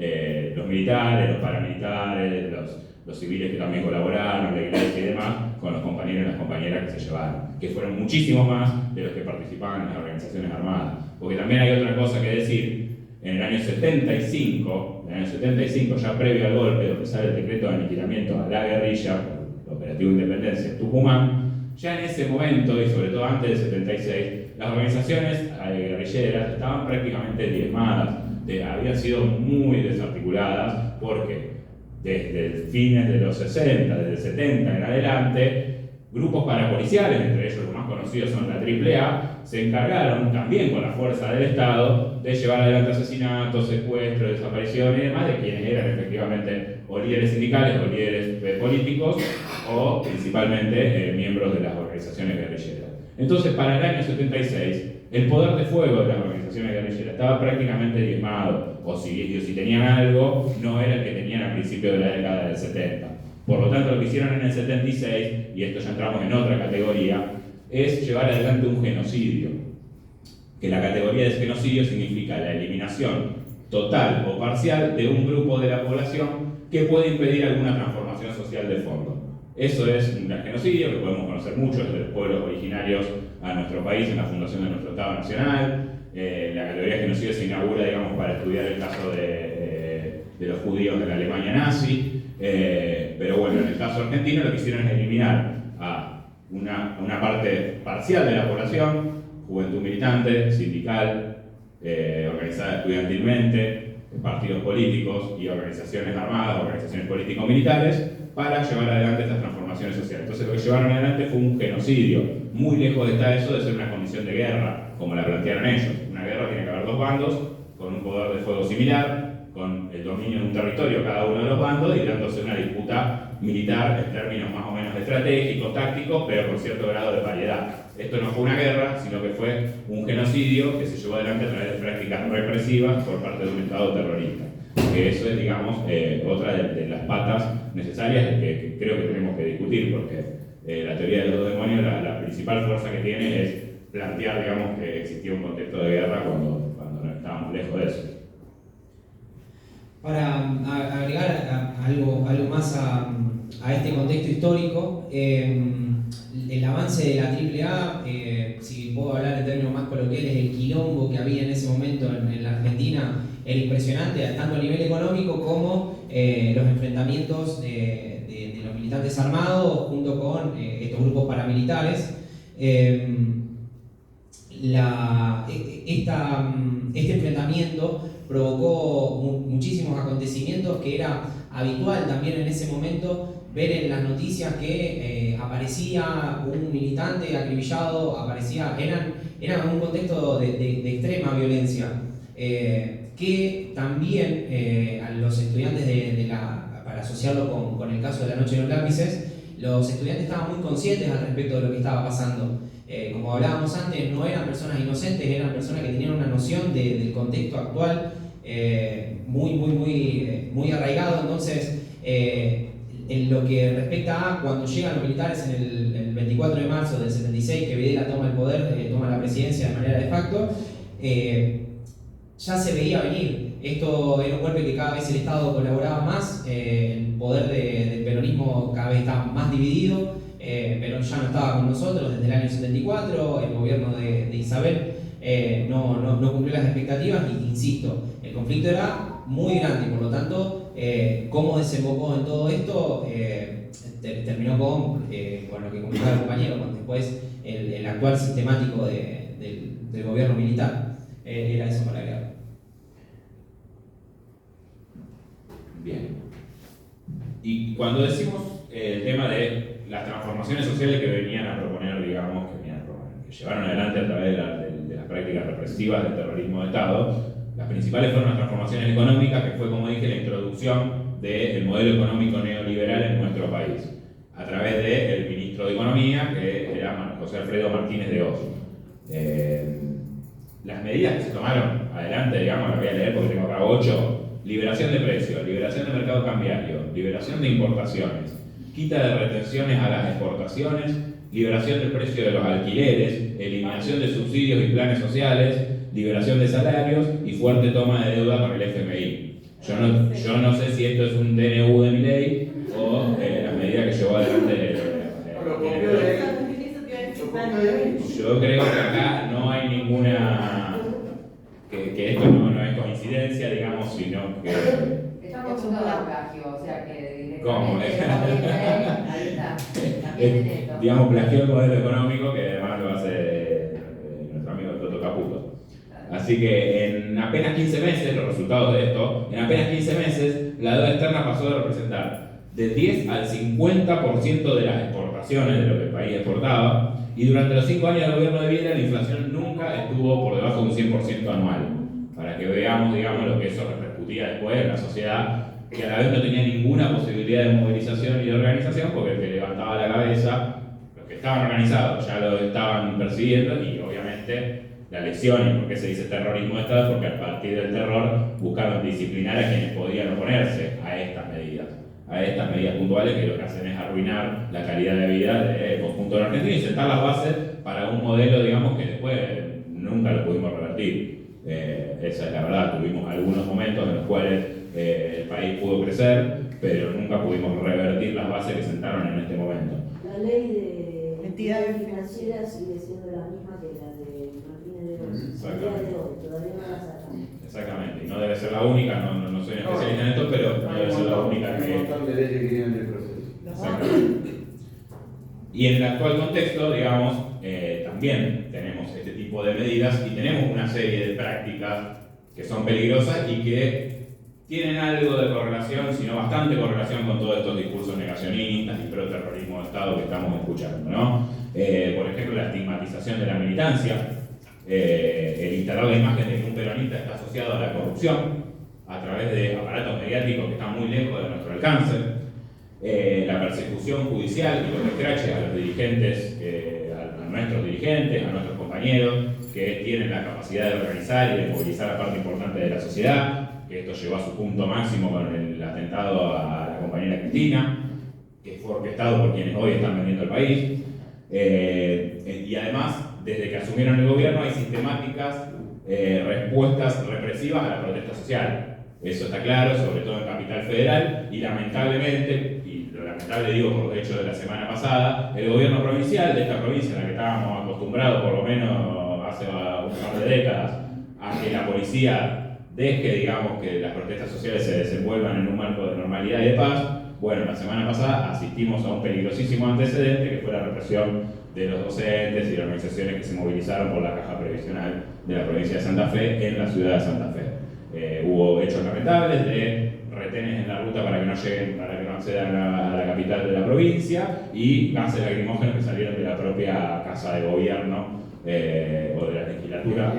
[SPEAKER 4] los militares, los paramilitares, los civiles que también colaboraron, la iglesia y demás, con los compañeros y las compañeras que se llevaron, que fueron muchísimos más de los que participaban en las organizaciones armadas. Porque también hay otra cosa que decir. En el año 75, ya previo al golpe, donde sale el decreto de aniquilamiento a la guerrilla, el operativo Independencia Tucumán, ya en ese momento, y sobre todo antes del 76, las organizaciones guerrilleras estaban prácticamente diezmadas, habían sido muy desarticuladas, porque desde fines de los 60, desde el 70 en adelante, grupos parapoliciales, entre ellos los más conocidos son la AAA, se encargaron también con la fuerza del Estado de llevar adelante asesinatos, secuestros, desapariciones y demás de quienes eran efectivamente o líderes sindicales o líderes políticos o principalmente miembros de las organizaciones guerrilleras. Entonces, para el año 76, el poder de fuego de las organizaciones guerrilleras estaba prácticamente diezmado, o si tenían algo, no era el que tenían al principio de la década del 70. Por lo tanto, lo que hicieron en el 76, y esto ya entramos en otra categoría, es llevar adelante un genocidio. Que la categoría de genocidio significa la eliminación total o parcial de un grupo de la población que puede impedir alguna transformación social de fondo. Eso es un gran genocidio que podemos conocer mucho desde los pueblos originarios a nuestro país en la fundación de nuestro Estado Nacional. La categoría de genocidio se inaugura, digamos, para estudiar el caso de los judíos de la Alemania nazi. Pero bueno, en el caso argentino lo que hicieron es eliminar a una parte parcial de la población, juventud militante, sindical, organizada estudiantilmente, partidos políticos y organizaciones armadas, organizaciones político-militares, para llevar adelante estas transformaciones sociales. Entonces lo que llevaron adelante fue un genocidio. Muy lejos está eso de ser una condición de guerra, como la plantearon ellos. Una guerra tiene que haber dos bandos, con un poder de fuego similar, con el dominio de un territorio cada uno de los bandos y dándose una disputa militar en términos más o menos estratégicos, tácticos, pero con cierto grado de variedad. Esto no fue una guerra, sino que fue un genocidio que se llevó adelante a través de prácticas represivas por parte de un Estado terrorista. Que eso es, digamos, otra de las patas necesarias que creo que tenemos que discutir, porque la teoría de los dos demonios, la principal fuerza que tiene es plantear, digamos, que existía un contexto de guerra cuando no estábamos lejos de eso.
[SPEAKER 5] Para agregar algo más a este contexto histórico, el avance de la AAA, si puedo hablar en términos más coloquiales, el quilombo que había en ese momento en la Argentina era impresionante, tanto a nivel económico como los enfrentamientos de los militantes armados junto con estos grupos paramilitares. Este enfrentamiento provocó muchísimos acontecimientos que era habitual también en ese momento ver en las noticias que aparecía un militante acribillado, era un contexto de extrema violencia, que también a los estudiantes para asociarlo con el caso de la Noche de los Lápices, los estudiantes estaban muy conscientes al respecto de lo que estaba pasando. Como hablábamos antes, no eran personas inocentes, eran personas que tenían una noción del contexto actual muy arraigado. Entonces, en lo que respecta a cuando llegan los militares en el 24 de marzo del 76, que Videla toma el poder, toma la presidencia de manera de facto, ya se veía venir. Esto era un golpe que cada vez el Estado colaboraba más, el poder del peronismo cada vez estaba más dividido. Perón ya no estaba con nosotros desde el año 74, el gobierno de Isabel no cumplió las expectativas y, insisto, el conflicto era muy grande y por lo tanto, cómo desembocó en todo esto, terminó con lo que comentaba el compañero, con después el actual sistemático del gobierno militar. Era eso para agregar.
[SPEAKER 4] Bien. Y cuando decimos el tema de las transformaciones sociales que venían a proponer, digamos, que llevaron adelante a través de las prácticas represivas del terrorismo de Estado, las principales fueron las transformaciones económicas, que fue, como dije, la introducción del modelo económico neoliberal en nuestro país, a través del ministro de Economía, que era José Alfredo Martínez de Oz. Las medidas que se tomaron adelante, digamos, las voy a leer porque tengo acá 8: liberación de precios, liberación de mercado cambiario, liberación de importaciones, quita de retenciones a las exportaciones, liberación del precio de los alquileres, eliminación de subsidios y planes sociales, liberación de salarios y fuerte toma de deuda con el FMI. Yo no sé si esto es un DNU de Milei o la medida que llevó adelante Yo creo que acá no hay ninguna... que esto no es coincidencia, digamos, sino que...
[SPEAKER 13] Estamos acostumbrados a plagio, o sea que...
[SPEAKER 4] ¿Cómo?
[SPEAKER 13] Ahí está, también en esto.
[SPEAKER 4] Digamos, plagió el modelo económico, que además lo hace nuestro amigo Toto Caputo. Así que en apenas 15 meses, los resultados de esto, en apenas 15 meses, la deuda externa pasó de representar del 10 al 50% de las exportaciones de lo que el país exportaba, y durante los 5 años del gobierno de Videla la inflación nunca estuvo por debajo de un 100% anual, para que veamos, digamos, lo que eso repercutía después en la sociedad, que a la vez no tenía ninguna posibilidad de movilización y de organización, porque el que levantaba la cabeza, los que estaban organizados ya lo estaban persiguiendo, y obviamente la lección, y por qué se dice terrorismo de Estado, porque a partir del terror buscaron disciplinar a quienes podían oponerse a estas medidas puntuales, que lo que hacen es arruinar la calidad de vida del conjunto de la Argentina y sentar las bases para un modelo, digamos, que después nunca lo pudimos revertir. Esa es la verdad, tuvimos algunos momentos en los cuales el país pudo crecer, pero nunca pudimos revertir las bases que sentaron en este momento.
[SPEAKER 14] La ley de entidades financieras sigue siendo la misma que la de Martínez de Oz.
[SPEAKER 4] Exactamente.
[SPEAKER 14] Todavía no la sacan.
[SPEAKER 4] Exactamente, y no debe ser la única, no soy especialista en esto, pero no debe ser la única que... Exactamente. Y en el actual contexto, digamos, también tenemos este tipo de medidas y tenemos una serie de prácticas que son peligrosas y que tienen algo de correlación, sino bastante correlación con todos estos discursos negacionistas y pro-terrorismo de Estado que estamos escuchando, ¿no? Por ejemplo, la estigmatización de la militancia, el instalar la imagen de que un peronista está asociado a la corrupción a través de aparatos mediáticos que están muy lejos de nuestro alcance, la persecución judicial y los escraches a los dirigentes, a nuestros dirigentes, a nuestros compañeros que tienen la capacidad de organizar y de movilizar a parte importante de la sociedad, que esto llegó a su punto máximo con el atentado a la compañera Cristina, que fue orquestado por quienes hoy están vendiendo el país, y además desde que asumieron el gobierno hay sistemáticas respuestas represivas a la protesta social. Eso está claro, sobre todo en Capital Federal, y lamentablemente, y lo lamentable digo por los hechos de la semana pasada, el gobierno provincial de esta provincia, en la que estábamos acostumbrados por lo menos hace un par de décadas, a que la policía deje, digamos, que las protestas sociales se desenvuelvan en un marco de normalidad y de paz. Bueno, la semana pasada asistimos a un peligrosísimo antecedente que fue la represión de los docentes y las organizaciones que se movilizaron por la caja previsional de la provincia de Santa Fe en la ciudad de Santa Fe. Hubo hechos lamentables de retenes en la ruta para que no lleguen, para que no accedan a la capital de la provincia, y gases lacrimógenos que salieron de la propia casa de gobierno o de la legislatura,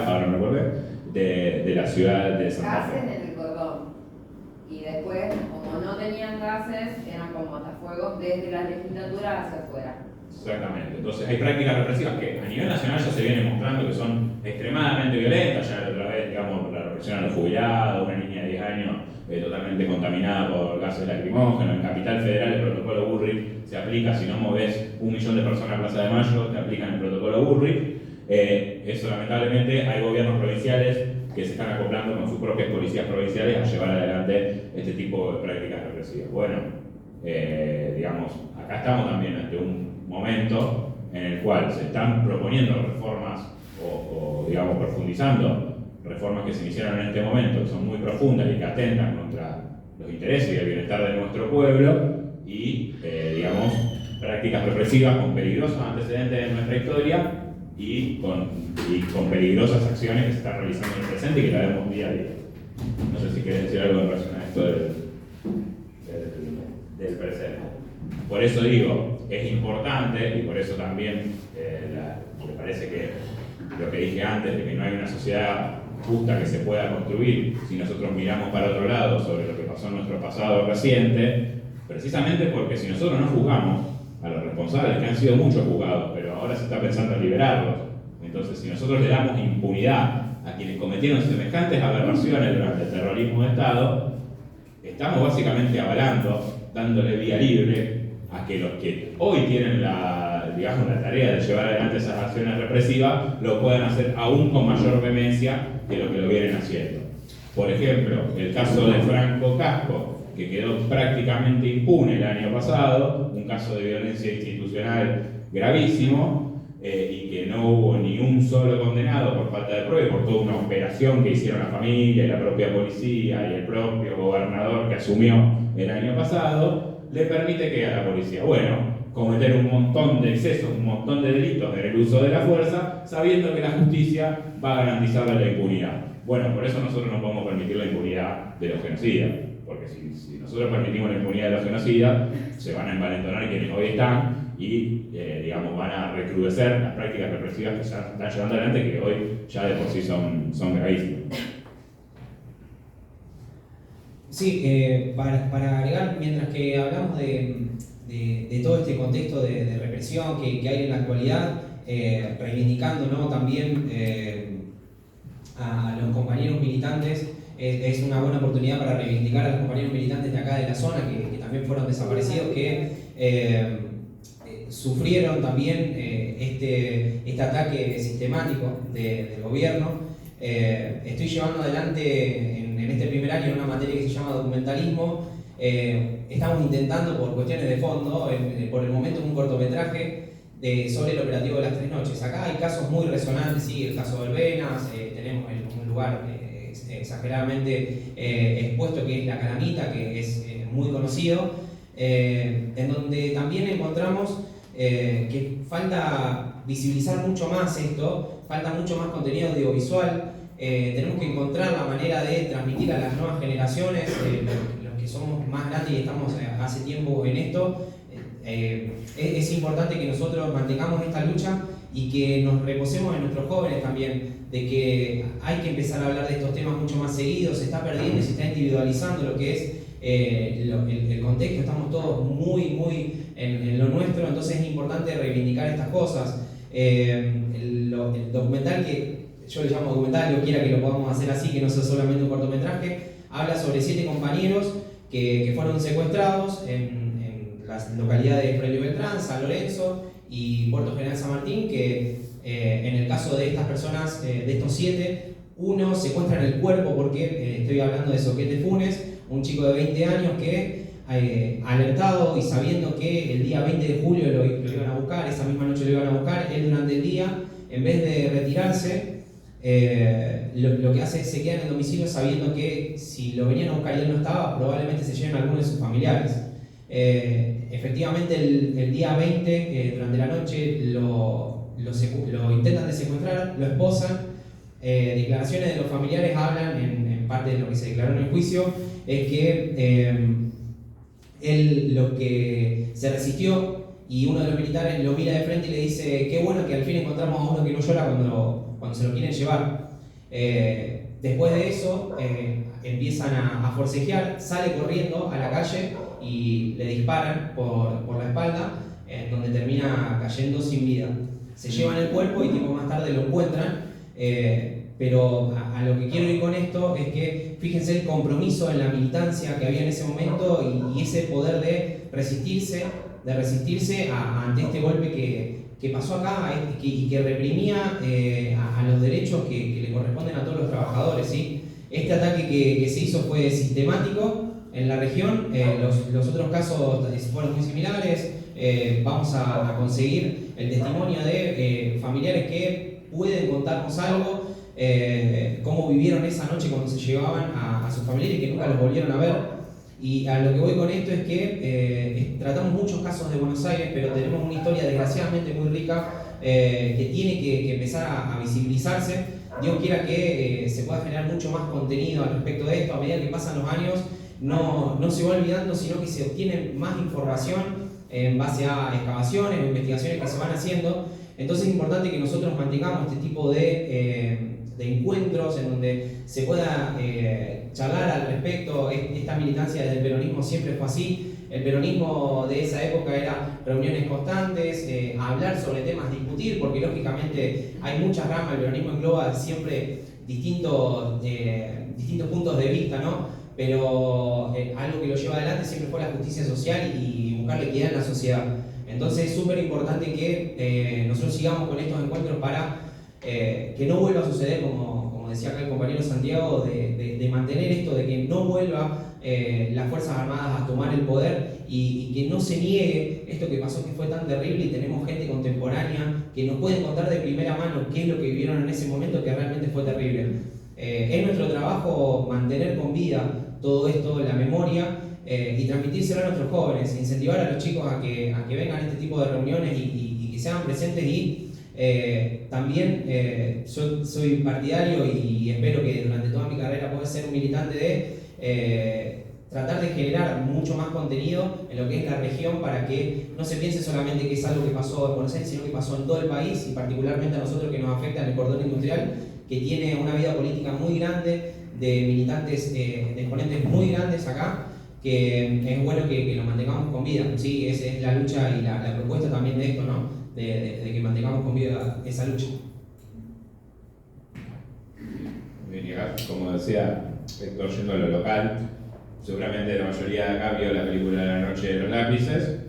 [SPEAKER 4] ahora no recuerdo, de la ciudad de Santa Fe.
[SPEAKER 13] Gases en el cordón. Y después, como no tenían gases, eran como matafuegos desde la legislatura hacia afuera.
[SPEAKER 4] Exactamente. Entonces hay prácticas represivas que a nivel nacional ya se vienen mostrando que son extremadamente violentas. Ya otra vez, digamos, la represión a los jubilados, una niña de 10 años totalmente contaminada por gases lacrimógenos. En Capital Federal el protocolo Bullrich se aplica si no moves 1 millón de personas a Plaza de Mayo, te aplican el protocolo Bullrich. Eso lamentablemente hay gobiernos provinciales que se están acoplando con sus propias policías provinciales a llevar adelante este tipo de prácticas represivas. Bueno, digamos, acá estamos también ante un momento en el cual se están proponiendo reformas o digamos, profundizando reformas que se iniciaron en este momento, que son muy profundas y que atentan contra los intereses y el bienestar de nuestro pueblo, y, digamos, prácticas represivas con peligrosos antecedentes en nuestra historia y con peligrosas acciones que se están realizando en el presente y que la vemos día a día. No sé si querés decir algo en relación a esto del presente. Por eso digo, es importante, y por eso también me parece que lo que dije antes, de que no hay una sociedad justa que se pueda construir si nosotros miramos para otro lado sobre lo que pasó en nuestro pasado reciente, precisamente porque si nosotros no juzgamos a los responsables, que han sido muchos juzgados, pero ahora se está pensando en liberarlos, entonces si nosotros le damos impunidad a quienes cometieron semejantes aberraciones durante el terrorismo de Estado, estamos básicamente avalando, dándole vía libre a que los que hoy tienen digamos, la tarea de llevar adelante esas acciones represivas lo puedan hacer aún con mayor vehemencia que lo vienen haciendo. Por ejemplo, el caso de Franco Casco, que quedó prácticamente impune el año pasado, un caso de violencia institucional gravísimo, y que no hubo ni un solo condenado por falta de prueba, por toda una operación que hicieron la familia y la propia policía y el propio gobernador que asumió el año pasado, le permite que a la policía, bueno, cometer un montón de excesos, un montón de delitos en el uso de la fuerza, sabiendo que la justicia va a garantizarle la impunidad. Bueno, por eso nosotros no podemos permitir la impunidad de los genocidas, porque si nosotros permitimos la impunidad de los genocidas, se van a envalentonar quienes hoy están y, digamos, van a recrudecer las prácticas represivas que se están llevando adelante, que hoy ya de por sí son gravísimas.
[SPEAKER 5] Sí, para agregar, mientras que hablamos de todo este contexto de represión que hay en la actualidad, reivindicando, ¿no?, también a los compañeros militantes, es una buena oportunidad para reivindicar a los compañeros militantes de acá de la zona que también fueron desaparecidos, que sufrieron también este ataque sistemático del gobierno. Estoy llevando adelante en este primer año una materia que se llama documentalismo. Estamos intentando, por cuestiones de fondo, por el momento un cortometraje sobre el operativo de las 3 noches. Acá hay casos muy resonantes, sí, el caso de Verbenas, tenemos un lugar exageradamente expuesto que es La Calamita, que es muy conocido, en donde también encontramos que falta visibilizar mucho más esto, falta mucho más contenido audiovisual. Tenemos que encontrar la manera de transmitir a las nuevas generaciones, los que somos más grandes y estamos hace tiempo en esto. Es importante que nosotros mantengamos esta lucha y que nos reposemos en nuestros jóvenes también, de que hay que empezar a hablar de estos temas mucho más seguidos. Se está perdiendo y se está individualizando lo que es el contexto. Estamos todos muy en lo nuestro, entonces es importante reivindicar estas cosas. El documental, que yo le llamo documental, yo quiera que lo podamos hacer así, que no sea solamente un cortometraje, habla sobre 7 compañeros que fueron secuestrados en las localidades de Frelio Beltrán, San Lorenzo y Puerto General San Martín, que en el caso de estas personas, de estos 7, uno secuestran el cuerpo porque estoy hablando de Zoquete Funes, un chico de 20 años que, alertado y sabiendo que el día 20 de julio lo iban a buscar, esa misma noche lo iban a buscar, él durante el día, en vez de retirarse, lo que hace es se queda en el domicilio sabiendo que si lo venían a buscar y él no estaba, probablemente se lleven a alguno de sus familiares. Efectivamente, el día 20, durante la noche, lo intentan de secuestrar, lo esposan. Declaraciones de los familiares hablan, en parte de lo que se declaró en el juicio, es que él lo que se resistió y uno de los militares lo mira de frente y le dice: qué bueno que al fin encontramos a uno que no llora cuando se lo quieren llevar. Después de eso empiezan a forcejear, sale corriendo a la calle y le disparan por la espalda, donde termina cayendo sin vida. Se llevan el cuerpo y tiempo más tarde lo encuentran, pero a lo que quiero ir con esto es que fíjense el compromiso en la militancia que había en ese momento y ese poder de resistirse ante este golpe que pasó acá y que reprimía a los derechos que le corresponden a todos los trabajadores, ¿sí? Este ataque que se hizo fue sistemático en la región, los otros casos fueron muy similares. Vamos a conseguir el testimonio de familiares que pueden contarnos algo, cómo vivieron esa noche cuando se llevaban a sus familiares y que nunca los volvieron a ver. Y a lo que voy con esto es que tratamos muchos casos de Buenos Aires, pero tenemos una historia desgraciadamente muy rica que tiene que empezar a visibilizarse. Dios quiera que se pueda generar mucho más contenido al respecto de esto. A medida que pasan los años no se va olvidando, sino que se obtiene más información en base a excavaciones o investigaciones que se van haciendo. Entonces es importante que nosotros mantengamos este tipo de encuentros en donde se pueda charlar al respecto. Esta militancia desde el peronismo siempre fue así. El peronismo de esa época era reuniones constantes, hablar sobre temas, discutir, porque lógicamente hay muchas ramas, el peronismo engloba siempre distintos puntos de vista, ¿no? Pero algo que lo lleva adelante siempre fue la justicia social y buscar la equidad en la sociedad. Entonces es súper importante que nosotros sigamos con estos encuentros para que no vuelva a suceder, como decía acá el compañero Santiago, de mantener esto, de que no vuelva las Fuerzas Armadas a tomar el poder y que no se niegue esto que pasó, que fue tan terrible, y tenemos gente contemporánea que nos puede contar de primera mano qué es lo que vivieron en ese momento, que realmente fue terrible. Es nuestro trabajo mantener con vida todo esto, la memoria, y transmitírselo a nuestros jóvenes, incentivar a los chicos a que vengan a este tipo de reuniones y que sean presentes. Y también soy partidario y espero que durante toda mi carrera pueda ser un militante de tratar de generar mucho más contenido en lo que es la región, para que no se piense solamente que es algo que pasó en Buenos Aires, sino que pasó en todo el país, y particularmente a nosotros que nos afecta en el cordón industrial, que tiene una vida política muy grande, de militantes, de exponentes muy grandes acá, que es bueno que lo mantengamos con vida. Sí, esa es la lucha y la propuesta también de esto, ¿no? De que mantengamos con vida esa lucha.
[SPEAKER 4] Bien, y acá, como decía Héctor, yendo a lo local, seguramente la mayoría de acá vio la película La Noche de los Lápices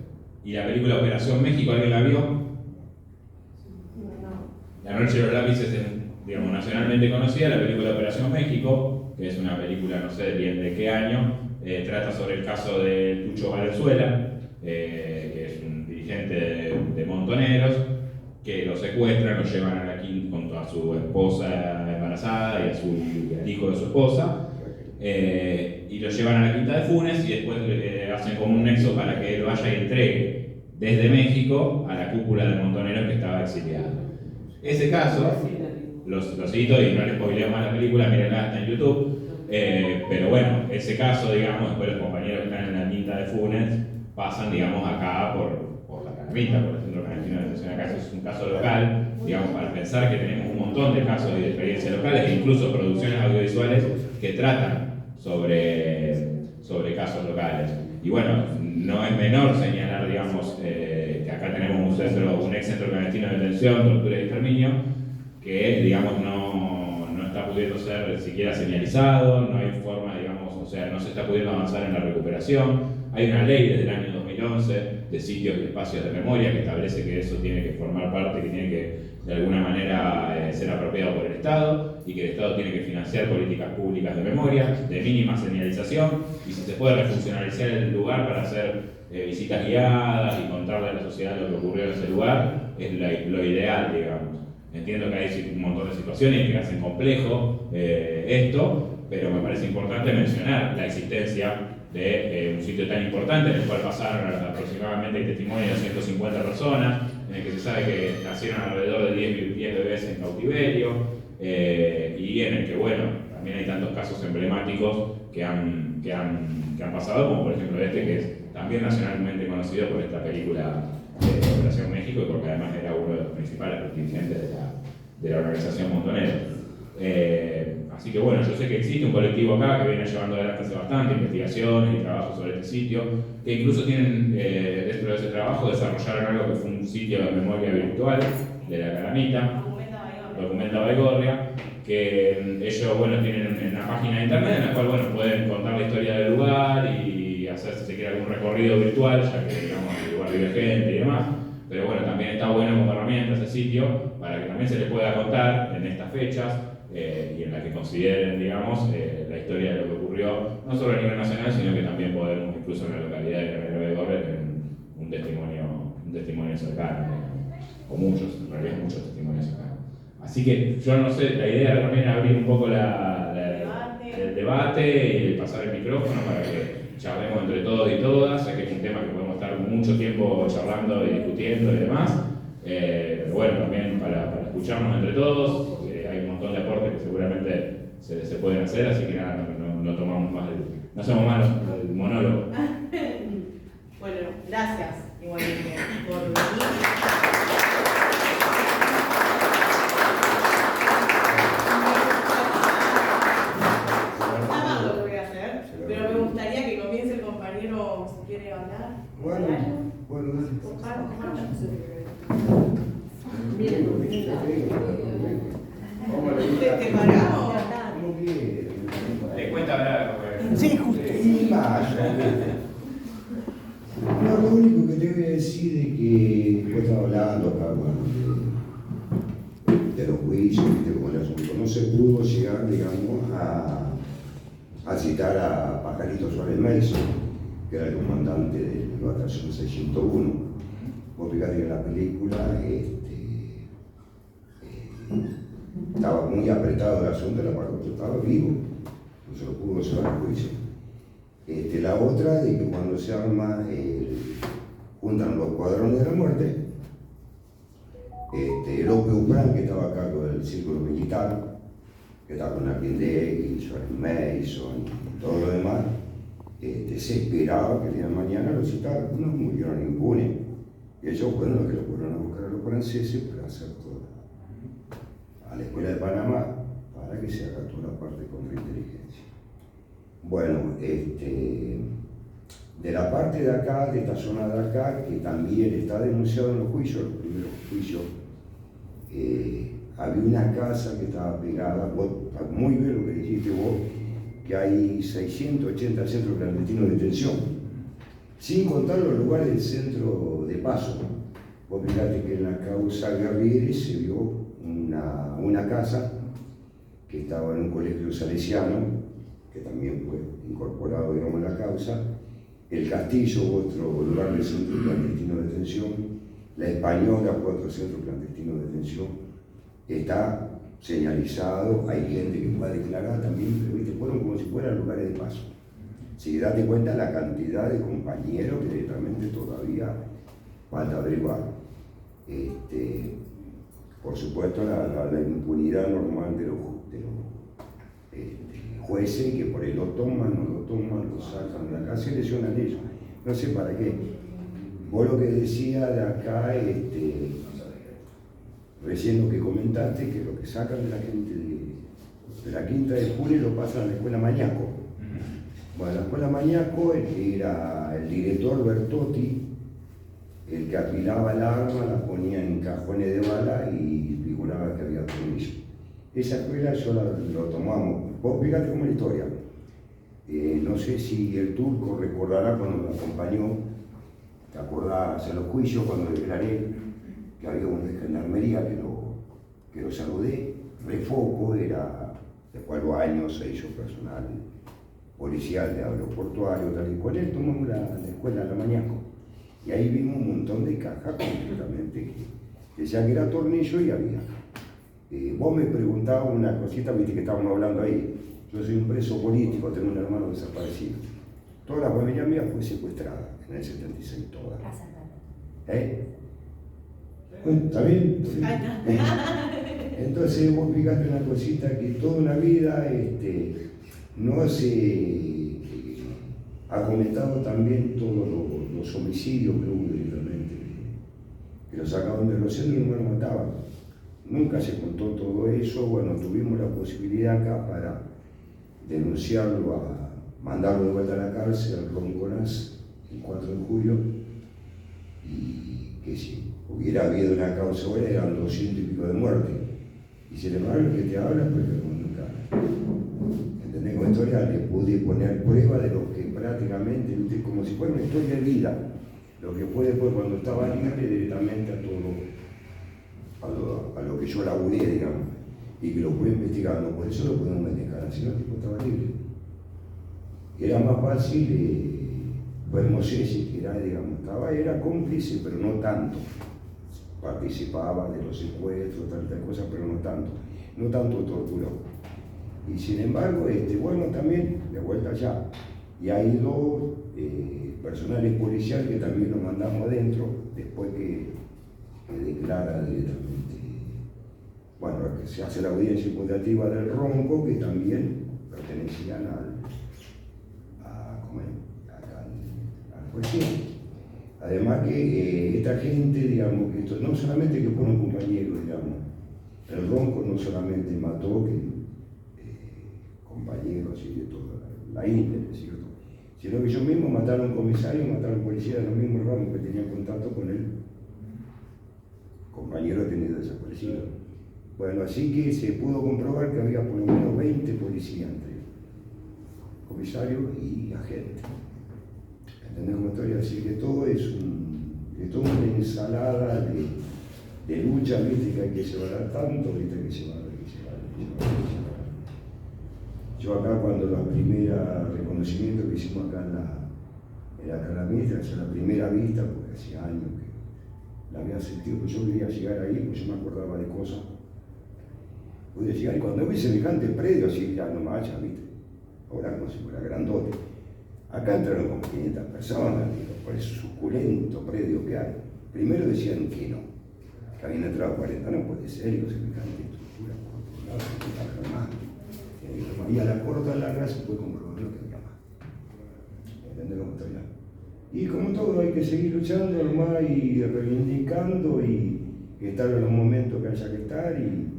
[SPEAKER 4] y la película Operación México. ¿Alguien la vio? La Noche de los Lápices es, digamos, nacionalmente conocida. La película Operación México, que es una película, no sé bien de qué año, trata sobre el caso de Tucho Valenzuela, que es un dirigente de Montoneros, que lo secuestran, lo llevan a la quinta junto a su esposa embarazada y al hijo de su esposa, y lo llevan a la quinta de Funes, y después hacen como un nexo para que él vaya y entregue desde México a la cúpula de Montoneros que estaba exiliado. Ese caso, los cito y no les spoileo más la película, mírenla, está en YouTube. Pero bueno, ese caso, digamos, después los compañeros que están en la quinta de Funes pasan, digamos, acá por la Calamita, por el Centro Clandestino de Detención. Acá es un caso local, digamos, para pensar que tenemos un montón de casos y de experiencias locales, e incluso producciones audiovisuales que tratan sobre casos locales. Y bueno, no es menor señalar, digamos, que acá tenemos un ex centro clandestino de detención, tortura y exterminio, que, digamos, no está pudiendo ser siquiera señalizado, no hay forma, digamos, o sea, no se está pudiendo avanzar en la recuperación. Hay una ley desde el año 2011 de sitios y espacios de memoria, que establece que eso tiene que formar parte, que tiene que de alguna manera ser apropiado por el Estado y que el Estado tiene que financiar políticas públicas de memoria, de mínima señalización, y si se puede refuncionalizar el lugar para hacer visitas guiadas y contarle a la sociedad lo que ocurrió en ese lugar, es lo ideal, digamos. Entiendo que hay un montón de situaciones que hacen complejo esto, pero me parece importante mencionar la existencia de un sitio tan importante en el cual pasaron aproximadamente el testimonio de 150 personas, en el que se sabe que nacieron alrededor de 10 bebés en cautiverio, y en el que, bueno, también hay tantos casos emblemáticos que han pasado, como por ejemplo este, que es también nacionalmente conocido por esta película de Operación México, y porque además era uno de los principales dirigentes de la organización Montonero. Así que bueno, yo sé que existe un colectivo acá que viene llevando adelante hace bastante investigaciones y trabajo sobre este sitio, que incluso tienen dentro de ese trabajo desarrollaron algo que fue un sitio de memoria virtual de la Calamita, Documenta Baigorria, que ellos, bueno, tienen una página de internet en la cual, bueno, pueden contar la historia del lugar y hacer, si se quiere, algún recorrido virtual, ya que, digamos, el lugar vive gente y demás. Pero bueno, también está bueno como herramienta ese sitio para que también se les pueda contar en estas fechas y en la que consideren, digamos, la historia de lo que ocurrió, no solo a nivel nacional, sino que también podemos, incluso en la localidad de Granero de Gorre, tener un testimonio cercano, o muchos, en realidad muchos testimonios cercanos. Así que yo no sé, la idea también es abrir un poco el debate y pasar el micrófono para que charlemos entre todos y todas, ya que es un tema que podemos estar mucho tiempo charlando y discutiendo y demás. Pero bueno, también para escucharnos entre todos, porque hay un montón de aportes que seguramente se pueden hacer, así que nada, no tomamos más no hacemos más el monólogo.
[SPEAKER 1] Bueno, gracias igualmente por venir. Pero me gustaría que comience el compañero, si quiere hablar.
[SPEAKER 15] Bueno,
[SPEAKER 1] ¿Te paramos?
[SPEAKER 4] ¿Te cuenta hablar?
[SPEAKER 15] Sí, justo. No, lo único que te voy a decir es que después estaba hablando acá, de los juicios, como el asunto. No se pudo llegar, digamos, a citar a Pajarito Suárez Mason, que era el comandante de la batallón 601. Vos fíjate que en la película estaba muy apretado el asunto, la parte estaba vivo, no se lo pudo llevar a juicio. La otra de que cuando se arma, juntan los cuadrones de la muerte, López Uprán, que estaba a cargo del círculo militar, que estaba con Arquindegui, Suárez Mason y todo lo demás, se esperaba que el día de mañana los citaran, no murieron impunes. Y ellos fueron los que lo fueron a buscar a los franceses para hacer toda a la escuela de Panamá, para que se haga toda la parte de contrainteligencia. Bueno, de la parte de acá, de esta zona de acá, que también está denunciado en los juicios, los primeros juicios, había una casa que estaba pegada, muy bien lo que dijiste vos, que hay 680 centros clandestinos de detención, sin contar los lugares del centro de paso. Vos fíjate que en la causa Guerrieri se vio una casa que estaba en un colegio salesiano, que también fue incorporado, digamos, en la causa, el Castillo, otro lugar del centro clandestino de detención, la Española, otro centro clandestino de detención, está señalizado, hay gente que va a declarar también, pero ¿viste? Fueron como si fueran lugares de paso. Si date cuenta la cantidad de compañeros que directamente todavía falta averiguar. Por supuesto, la impunidad normal de los jueces, que por ahí lo toman, lo sacan de acá, se lesionan ellos. No sé para qué. Vos lo que decía de acá, recién lo que comentaste, que lo que sacan de la gente de la Quinta de Julio lo pasan a la escuela Mañaco. Bueno, la escuela Mañaco, el que era el director Bertotti, el que apilaba el arma, la ponía en cajones de bala y figuraba que había permiso. Esa escuela yo lo tomamos. Vos fíjate cómo es la historia. No sé si el turco recordará cuando me acompañó ¿te acordás en los juicios cuando declaré que había uno de gendarmería que lo saludé? Refoco era, después de los años se hizo personal policial de aeroportuario, tal y cual. Tomamos la escuela a la mañana y ahí vimos un montón de cajas completamente que decían que era tornillo y había. Vos me preguntabas una cosita, viste que estábamos hablando ahí. Yo soy un preso político, tengo un hermano desaparecido. Toda la familia mía fue secuestrada en el 76, toda. Bueno, ¿está bien? Entonces vos fíjate una cosita, que toda una vida no se ha comentado también todos los homicidios que hubo directamente, que lo sacaban de los centros y no lo mataban. Nunca se contó todo eso. Bueno, tuvimos la posibilidad acá para denunciarlo, mandarlo de vuelta a la cárcel, al Ronconás, el 4 de julio, y que si hubiera habido una causa buena eran 200 y pico de muertes. Y sin embargo, lo que te habla, pues nunca, ¿entendés? Con historia le pude poner prueba de lo que prácticamente, ¿viste? Como si fuera una historia de vida, lo que fue después cuando estaba libre directamente a lo que yo laburé, digamos, y que lo pude investigando, por eso lo podemos manejar, así no el tipo estaba libre. Era más fácil, pues Mosés, que era, digamos, era cómplice, pero no tanto. Participaba de los secuestros, tantas cosas, pero no tanto torturó. Y sin embargo, bueno, también, de vuelta allá, y hay dos personales policiales que también lo mandamos adentro, después que declara directamente, bueno, que se hace la audiencia imputativa del Ronco, que también pertenecían al policía. Además que esta gente, digamos, que esto, no solamente que fueron compañeros, digamos, el Ronco no solamente mató compañeros y de toda la índole, ¿cierto? Sino que ellos mismos mataron comisarios, mataron policías de los mismos ramos que tenían contacto con el compañero tenido desaparecido. Bueno, así que se pudo comprobar que había por lo menos 20 policías entre comisarios y agentes. ¿Entendemos historia? Así que todo es toda una ensalada de lucha, ¿viste? Que hay que llevar tanto, ¿viste? Que llevar. Yo acá cuando la primera reconocimiento que hicimos acá en la Calamita, hacia la primera vista, porque hacía años que la había sentido, pues yo quería llegar ahí, pues yo me acordaba de cosas. Pude llegar y cuando vi semejante predio, así ya no me vaya, ¿viste? Ahora como si fuera grandote. Acá entraron como 500 personas, digo, por ese suculento predio que hay. Primero decían que no, que habían entrado 40, no puede ser, digo, semejante estructura por otro lado, que está más. Y a la corta larga se puede comprobar lo que había más. ¿Entendés cómo estoy ya? Y como todo hay que seguir luchando nomás y reivindicando y estar en los momentos que haya que estar y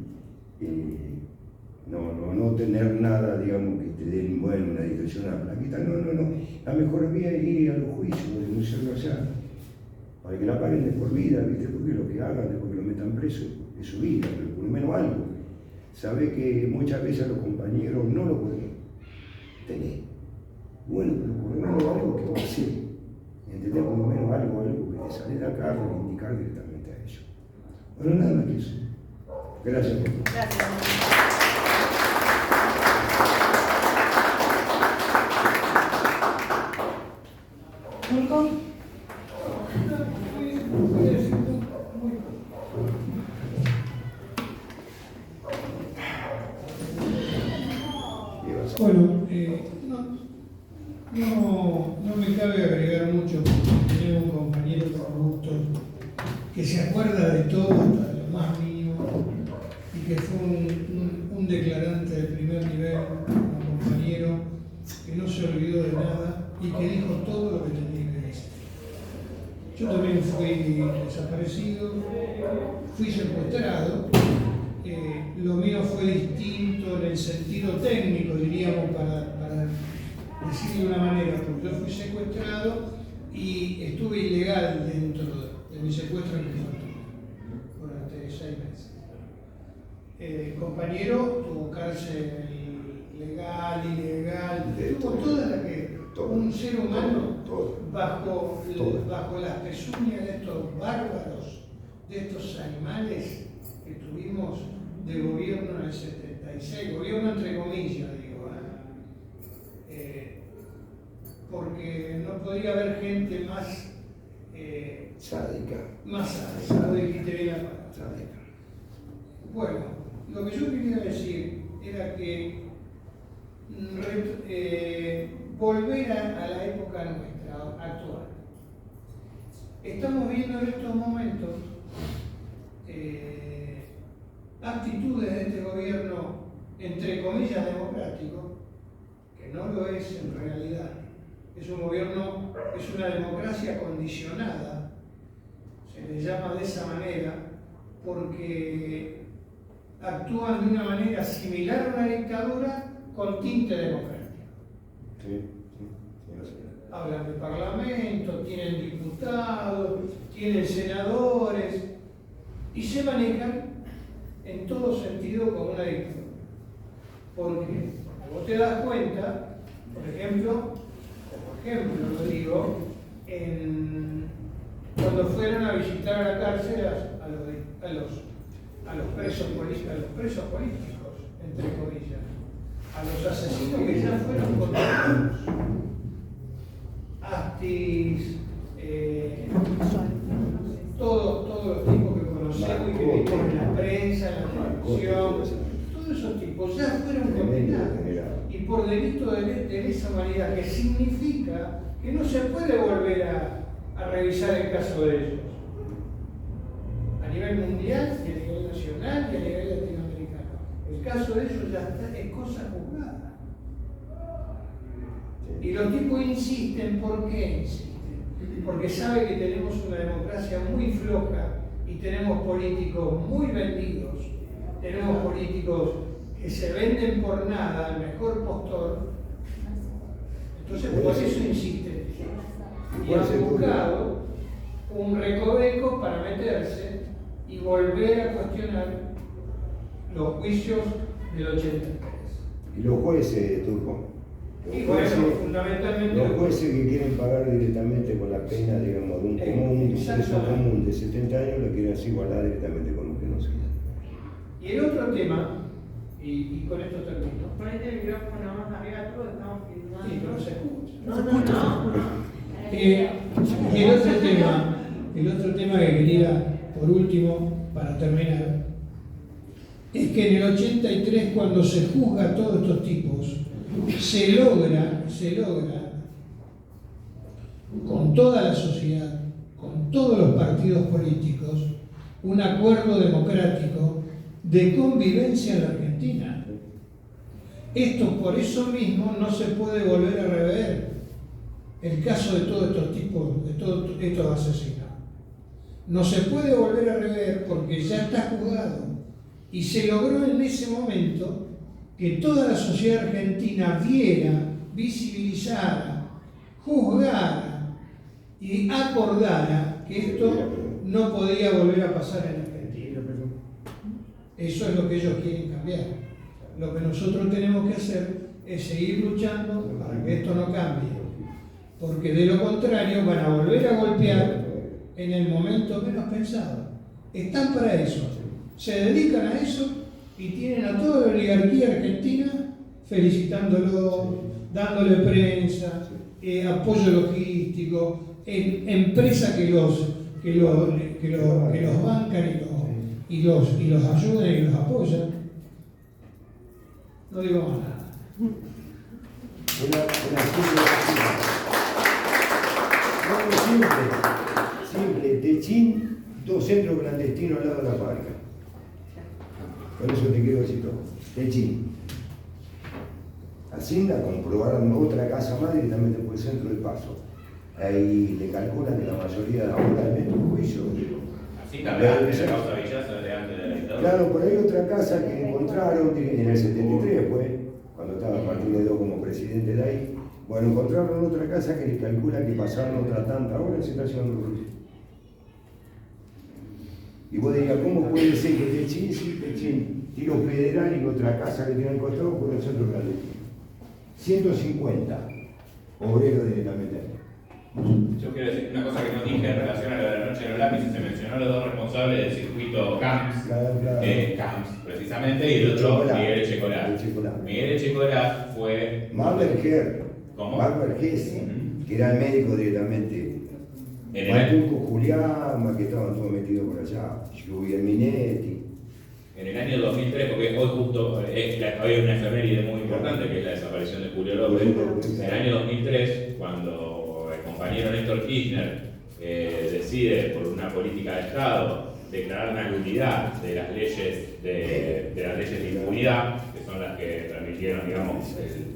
[SPEAKER 15] no tener nada, digamos, que te den, bueno, una dirección, una plaquita, no. La mejor vía es ir a los juicios, denunciarlo allá, para que la paguen de por vida, ¿viste? Porque lo que hagan, después que lo metan preso, es su vida, pero por lo menos algo. Sabe que muchas veces los compañeros no lo pueden tener. Bueno, pero por lo menos algo que va a hacer. ¿Entendés? Por lo menos algo que te sale de acá, reivindicar directamente a ellos. Bueno, nada más que eso. Gracias por todo.
[SPEAKER 1] Gracias.
[SPEAKER 16] Bueno, no me cabe agregar mucho, porque tenemos un compañero corrupto que se acuerda de todo, hasta de lo más mínimo, y que fue un declarante de primer nivel, un compañero que no se olvidó de nada y que dijo todo lo que tenía que decir. Yo también fui desaparecido, fui secuestrado. Lo mío fue distinto en el sentido técnico, diríamos, para decirlo de una manera, porque yo fui secuestrado y estuve ilegal dentro de mi secuestro en el durante 6 meses. El compañero tuvo cárcel legal, ilegal, tuvo toda la que un ser humano bajo las pezuñas de estos bárbaros, de estos animales que tuvimos de gobierno en el 76, gobierno entre comillas, digo, porque no podía haber gente más
[SPEAKER 15] sádica.
[SPEAKER 16] Más sádica, de que te viene la palabra. Sádica. Bueno, lo que yo quería decir era que volver a la época nuestra, actual. Estamos viendo en estos momentos actitudes de este gobierno, entre comillas, democrático, que no lo es en realidad. Es un gobierno, es una democracia condicionada, se le llama de esa manera, porque actúan de una manera similar a una dictadura con tinte democrático. Hablan de parlamento, tienen diputados, tienen senadores y se manejan en todo sentido como una dictadura. Porque vos te das cuenta, por ejemplo, lo digo, cuando fueron a visitar a la cárcel a los presos políticos, entre comillas, a los asesinos que ya fueron condenados, Astiz, todos los tipos que conocemos y que vimos en la prensa, en la televisión, todos esos tipos ya fueron condenados y por delito de lesa humanidad, que significa que no se puede volver a revisar el caso de ellos a nivel mundial y a nivel nacional y a nivel latinoamericano. El caso de ellos ya está, es cosa juzgada. Y los tipos insisten. ¿Por qué insisten? Porque saben que tenemos una democracia muy floja y tenemos políticos muy vendidos, tenemos políticos que se venden por nada al mejor postor. Entonces por eso insisten. Y han buscado un recoveco para meterse y volver a cuestionar los juicios del 83.
[SPEAKER 15] Y los jueces, Turco.
[SPEAKER 16] Fundamentalmente
[SPEAKER 15] los jueces que quieren pagar directamente con la pena, digamos, de un preso común de 70 años, lo quieren así igualar directamente con un genocida.
[SPEAKER 16] Y el otro tema, y con esto termino.
[SPEAKER 1] Ponete el micrófono más arriba, todos estamos filmando.
[SPEAKER 16] Sí, pero se escucha.
[SPEAKER 1] No.
[SPEAKER 16] El otro tema que quería, por último, para terminar, es que en el 83, cuando se juzga a todos estos tipos, se logra, con toda la sociedad, con todos los partidos políticos, un acuerdo democrático de convivencia en la Argentina. Esto por eso mismo no se puede volver a rever el caso de todos estos tipos, de todos estos asesinos. No se puede volver a rever porque ya está juzgado y se logró en ese momento que toda la sociedad argentina viera, visibilizara, juzgara y acordara que esto no podía volver a pasar en Argentina. Eso es lo que ellos quieren cambiar. Lo que nosotros tenemos que hacer es seguir luchando para que esto no cambie, porque de lo contrario van a volver a golpear en el momento menos pensado. Están para eso, se dedican a eso y tienen a toda la oligarquía argentina felicitándolo, dándole prensa, apoyo logístico, empresas que los bancan y los ayudan y los apoyan. No digo más nada.
[SPEAKER 15] Simple, Techín, 2 centros clandestinos al lado de la fábrica. Con eso te quiero decir todo. Techín. Hacienda comprobaron otra casa más directamente por el centro de Paso. Ahí le calculan que la mayoría de ahora en estos juicios.
[SPEAKER 4] Así también de la causa Villaza de antes de la dictadura.
[SPEAKER 15] Claro, por ahí otra casa que encontraron en el 73, pues, cuando estaba Martín Ledo como presidente de ahí. Bueno, encontraron otra casa que le calcula que pasaron otra tanta hora en situación de ruido. Y vos dirías, ¿cómo puede ser que Techín, tiro federal y otra casa que tiene al costado por el centro clandestino? 150 obreros directamente ahí.
[SPEAKER 4] Yo quiero decir una cosa que no dije en relación a lo de la noche de los lápices. Se mencionó los dos responsables del circuito Camps, Camps precisamente, y el otro Miguel Echecolás. Miguel Echecolás fue...
[SPEAKER 15] Malberger.
[SPEAKER 4] ¿Cómo?
[SPEAKER 15] Malberger, que era el médico directamente. Turco Julián, que estaban todos metidos por allá. Giulio Minetti.
[SPEAKER 4] En el año 2003, porque hoy justo había una efeméride muy importante que es la desaparición de Julio López. En el año 2003, cuando el compañero Néstor Kirchner decide por una política de Estado declarar una nulidad de las leyes de impunidad, que son las que permitieron, digamos,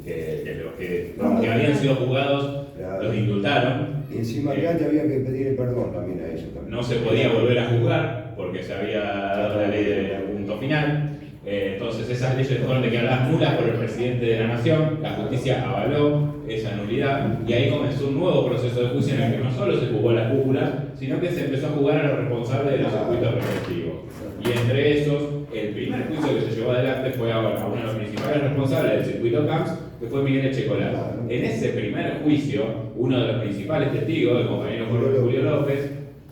[SPEAKER 4] que los que habían sido juzgados los indultaron.
[SPEAKER 15] Y encima que antes había que pedir perdón también a ellos.
[SPEAKER 4] No se podía volver a juzgar porque se había dado la ley de punto final. Entonces esas leyes fueron declaradas nulas por el presidente de la Nación, la justicia avaló esa nulidad y ahí comenzó un nuevo proceso de juicio en el que no solo se juzgó a las cúpulas, sino que se empezó a juzgar a los responsables de los circuitos represivos. Y entre esos, el primer juicio que se llevó adelante fue a uno de los principales responsables del circuito Camps, que fue Miguel Echecolás. En ese primer juicio, uno de los principales testigos, el compañero Julio López,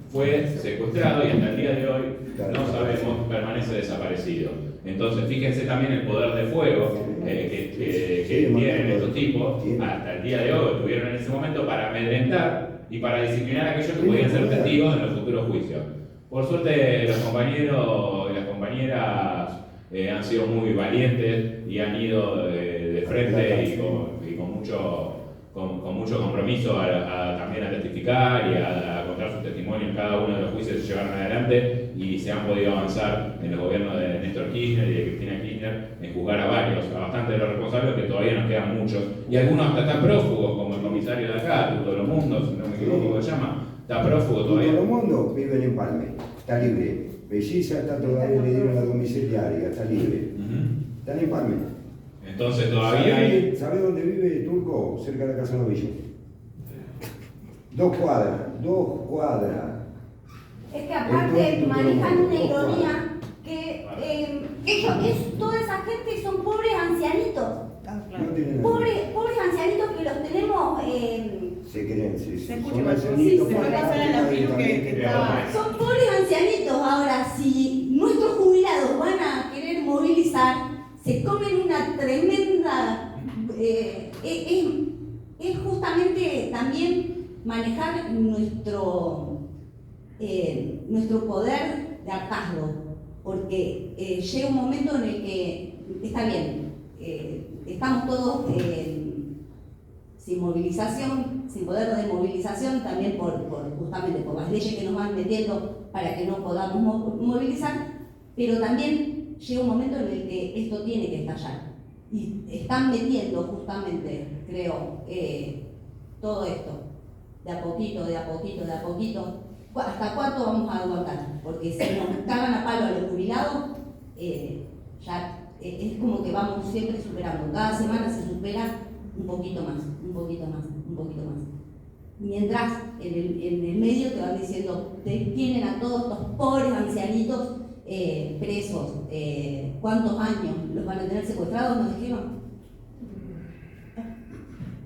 [SPEAKER 4] fue secuestrado y hasta el día de hoy no sabemos, permanece desaparecido. Entonces, fíjense también el poder de fuego que tienen estos tipos, hasta el día de hoy, tuvieron en ese momento para amedrentar y para disciplinar a aquellos que podían ser testigos en los futuros juicios. Por suerte, los compañeros y las compañeras han sido muy valientes y han ido de frente y con mucho compromiso también a testificar y a contar su testimonio en cada uno de los juicios que se llevaron adelante y se han podido avanzar en los gobiernos de Néstor Kirchner y de Cristina Kirchner en juzgar a bastantes de los responsables, que todavía nos quedan muchos, y algunos hasta están prófugos, como el comisario de acá, Tuto Lomundo, si no me equivoco, ¿cómo se llama? Está prófugo todavía.
[SPEAKER 15] Tuto Lomundo vive en Empalme, está libre. Belliza está todavía, le dieron la domiciliaria, está libre. Está en Empalme.
[SPEAKER 4] Entonces todavía hay...
[SPEAKER 15] ¿Sabe dónde vive Turco? Cerca de la casa Novillo. 2 cuadras.
[SPEAKER 17] Es que aparte manejan una ironía que toda esa gente son pobres ancianitos. Pobres ancianitos que los tenemos...
[SPEAKER 15] Se creen, sí.
[SPEAKER 17] Son pobres ancianitos. Ahora, si nuestros jubilados van a querer movilizar, se comen una tremenda... es justamente también manejar nuestro poder de hartazgo, porque llega un momento en el que, está bien, estamos todos sin movilización, sin poder de movilización, también justamente por las leyes que nos van metiendo para que no podamos movilizar, pero también llega un momento en el que esto tiene que estallar. Y están metiendo justamente, creo, todo esto, de a poquito. ¿Hasta cuánto vamos a aguantar? Porque si nos cagan a palo a los jubilados, ya es como que vamos siempre superando. Cada semana se supera un poquito más. Mientras en el medio te van diciendo, tienen a todos estos pobres ancianitos presos. ¿Cuántos años los van a tener secuestrados? ¿Nos dijeron?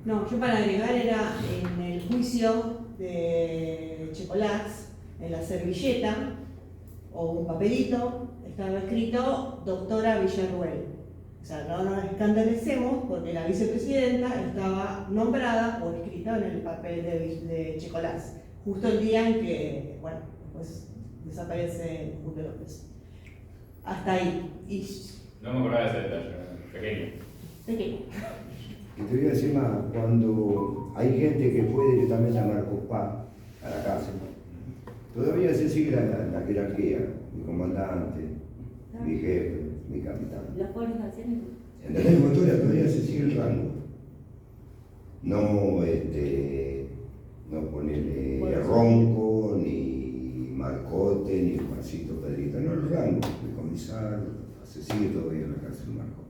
[SPEAKER 18] No, yo para agregar era en el juicio de Echecolás, en la servilleta o un papelito, estaba escrito doctora Villarruel. O sea, no nos escandalicemos porque la vicepresidenta estaba nombrada o escrita en el papel de Echecolás, justo el día en que, bueno, pues desaparece Julio López. Hasta ahí.
[SPEAKER 4] No me acordaba de ese detalle, pequeño.
[SPEAKER 15] Y te voy a decir más, cuando hay gente que puede directamente llamar COPA a la cárcel, todavía se sigue la jerarquía, mi comandante, mi jefe, mi capitán.
[SPEAKER 17] Los pobres ancianos.
[SPEAKER 15] En la lengua todavía se sigue el rango. No ponerle Ronco, ni Marcote, ni Juancito Pedrito, no el rango, el comisario, se sigue todavía en la cárcel Marco.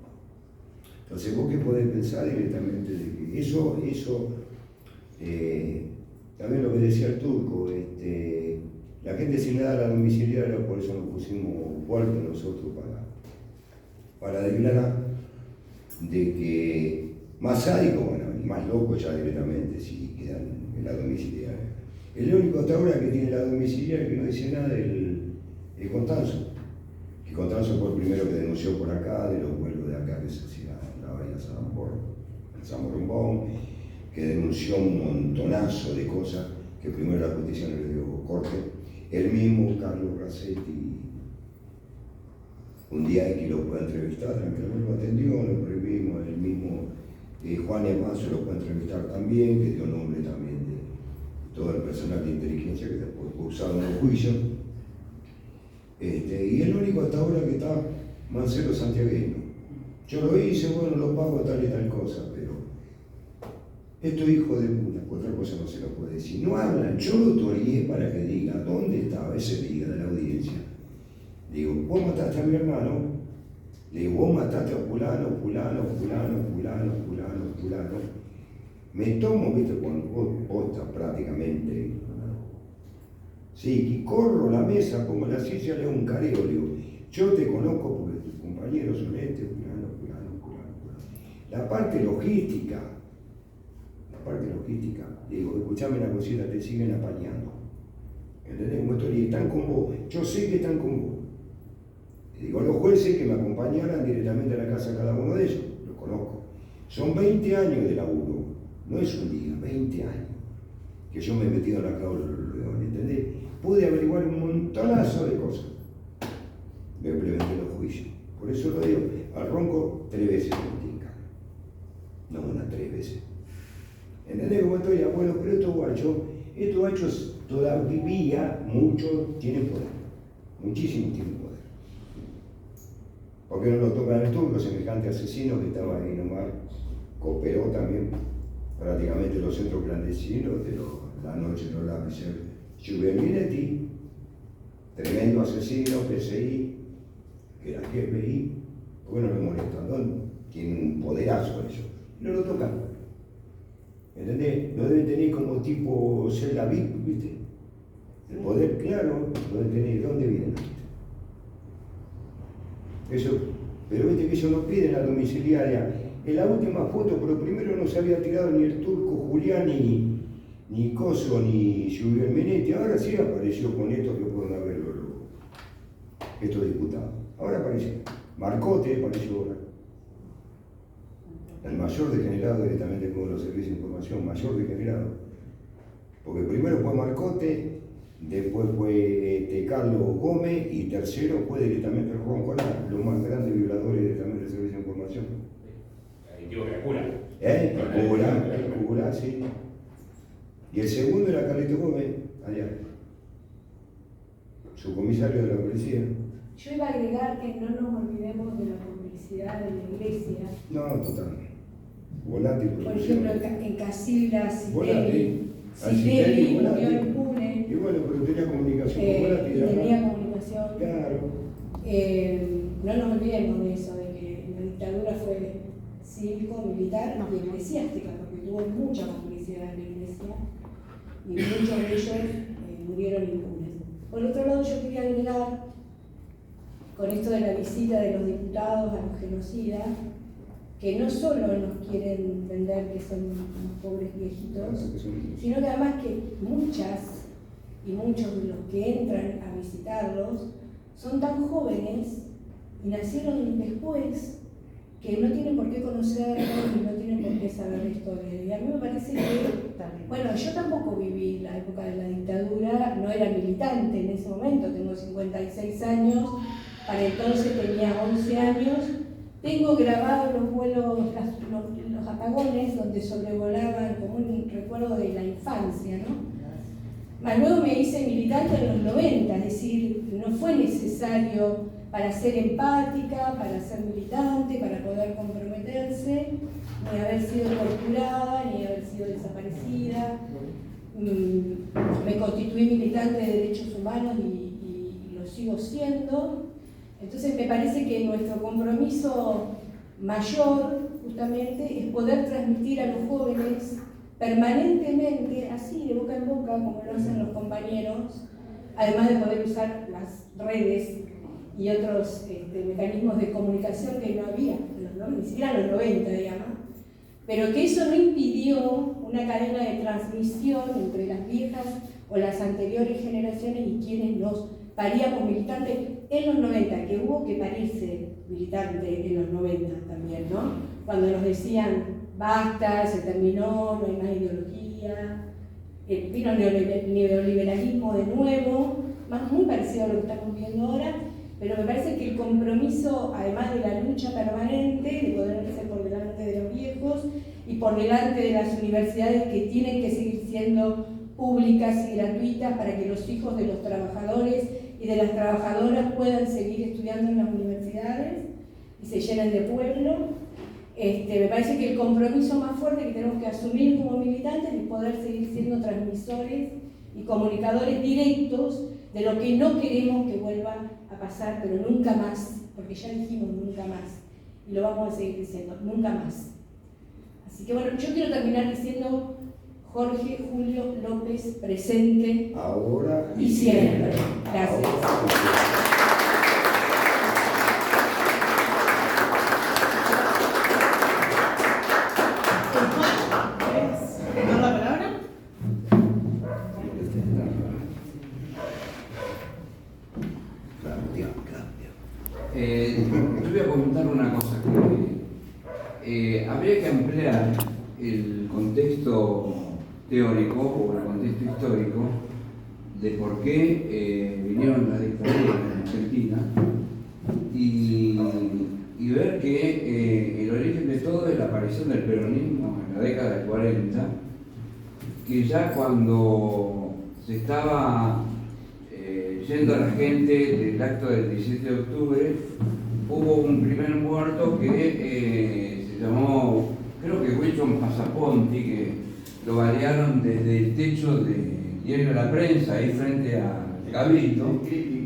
[SPEAKER 15] Entonces, vos qué podés pensar directamente de que eso también lo que decía el Turco, la gente sin le da la domiciliaria, por eso nos pusimos fuertes nosotros para declarar de que más sádico van a venir. más locos ya directamente si quedan en la domiciliaria. El único hasta ahora que tiene la domiciliaria que no dice nada es el Constanzo. Que Constanzo fue el primero que denunció por acá, de los vuelos de acá que se hacían la bahía San Borumbón, que denunció un montonazo de cosas que primero la justicia no le dio corte. El mismo Carlos Racetti, un día que lo puede entrevistar, tranquilamente lo atendió, lo prohibimos, el mismo Juan Evanzo lo puede entrevistar también, que dio nombre también de todo el personal de inteligencia que después fue usado en el juicio. Y el único hasta ahora que está Mancero santiagueño. Yo lo hice, bueno, lo pago tal y tal cosa, pero estos hijos de puta, otra cosa no se lo puede decir. No hablan, yo lo tutorié para que diga dónde estaba ese día de la audiencia. Le digo, vos mataste a mi hermano. Le digo, vos mataste a fulano. Me tomo, viste, cuando vos estás prácticamente. Sí, y corro la mesa, pongo la silla, le hago un careo, le digo, yo te conozco porque tus compañeros son fulano. La parte logística, le digo, escuchame una cosita, te siguen apañando. ¿Entendés? Como estoy, están con vos, yo sé que están con vos. Le digo a los jueces que me acompañaran directamente a la casa de cada uno de ellos, los conozco. Son 20 años de laburo, no es un día, 20 años, que yo me he metido en la causa de los leones, ¿entendés? Pude averiguar un montonazo de cosas. Me implementé los juicios. Por eso lo digo, al Ronco 3 veces me metí en cana. No una 3 veces. ¿Entendés cómo estoy? Bueno, pero estos guachos todavía muchos tienen poder. Muchísimos tienen poder. ¿Por qué no lo tocan el turno? Semejante asesino que estaba ahí nomás, cooperó también prácticamente los centros clandestinos de la noche de los lápices. Giulianetti, tremendo asesino, PCI, que era GPI, ¿por qué no me molestan? ¿Dónde? Tienen un poderazo ellos, no lo tocan. ¿Entendés? Lo deben tener como tipo Zelda VIP, ¿viste? El poder, claro, lo deben tener. ¿De dónde vienen? Eso, pero viste que ellos no piden la domiciliaria. En la última foto, pero primero no se había tirado ni el turco Julián, ni Coso, ni Giulio Menetti. Ahora sí apareció con estos que pueden haberlo, estos diputados. Ahora apareció. Marcote apareció ahora. El mayor degenerado directamente con los servicios de información, mayor degenerado. Porque primero fue Marcote, después fue Carlos Gómez y tercero fue directamente Ron Colán, los más grandes violadores directamente del servicio de información.
[SPEAKER 4] Aditivo que cura.
[SPEAKER 15] Cura, sí. Y el segundo era Carlito Gómez, allá. Su comisario de la policía.
[SPEAKER 19] Yo iba a agregar que no nos olvidemos de la complicidad de la iglesia.
[SPEAKER 15] No, total. Volátil.
[SPEAKER 19] Por ejemplo, en Casildas,
[SPEAKER 15] Volátil.
[SPEAKER 19] Citeri murió impune.
[SPEAKER 15] Y bueno, pero tenía comunicación con Volátil.
[SPEAKER 19] Tenía comunicación.
[SPEAKER 15] Claro.
[SPEAKER 19] No nos olvidemos de eso, de que la dictadura fue cívico-militar y eclesiástica, porque tuvo mucha complicidad en la iglesia y muchos de ellos murieron impunes. Por otro lado, yo quería agregar, con esto de la visita de los diputados a los genocidas, que no solo nos quieren vender que son unos pobres viejitos, sino que además que muchas y muchos de los que entran a visitarlos son tan jóvenes y nacieron después que no tienen por qué conocerlos y no tienen por qué saber la historia. Y a mí me parece que, bueno, yo tampoco viví la época de la dictadura, no era militante en ese momento, tengo 56 años, para entonces tenía 11 años. Tengo grabados los vuelos, los apagones donde sobrevolaban como un recuerdo de la infancia, ¿no? Más luego me hice militante en los 90, es decir, no fue necesario para ser empática, para ser militante, para poder comprometerse, ni haber sido torturada, ni haber sido desaparecida. Me constituí militante de derechos humanos y lo sigo siendo. Entonces me parece que nuestro compromiso mayor justamente es poder transmitir a los jóvenes permanentemente, así de boca en boca, como lo hacen los compañeros, además de poder usar las redes y otros mecanismos de comunicación que no había, ni siquiera en los 90, digamos, pero que eso no impidió una cadena de transmisión entre las viejas o las anteriores generaciones y quienes nos paríamos militantes en los 90, que hubo que parirse militante en los 90 también, ¿no? Cuando nos decían, basta, se terminó, no hay más ideología, vino el neoliberalismo de nuevo, muy parecido a lo que estamos viendo ahora, pero me parece que el compromiso, además de la lucha permanente, de poder ser por delante de los viejos y por delante de las universidades que tienen que seguir siendo públicas y gratuitas para que los hijos de los trabajadores y de las trabajadoras puedan seguir estudiando en las universidades y se llenen de pueblo. Me parece que el compromiso más fuerte que tenemos que asumir como militantes es poder seguir siendo transmisores y comunicadores directos de lo que no queremos que vuelva a pasar, pero nunca más, porque ya dijimos nunca más, y lo vamos a seguir diciendo, nunca más. Así que bueno, yo quiero terminar diciendo Jorge Julio López presente
[SPEAKER 15] ahora
[SPEAKER 19] y siempre. Gracias.
[SPEAKER 1] ¿Tomar la palabra?
[SPEAKER 20] Yo voy a comentar una cosa que habría que ampliar el contexto teórico o el contexto histórico de por qué vinieron las dictaduras en Argentina y ver que el origen de todo es la aparición del peronismo en la década del 40, que ya cuando se estaba yendo a la gente del acto del 17 de octubre, hubo un primer muerto que se llamó, creo que Wilson Pasaponti, que lo balearon desde el techo del diario de La Prensa, ahí frente a Cabildo.
[SPEAKER 15] El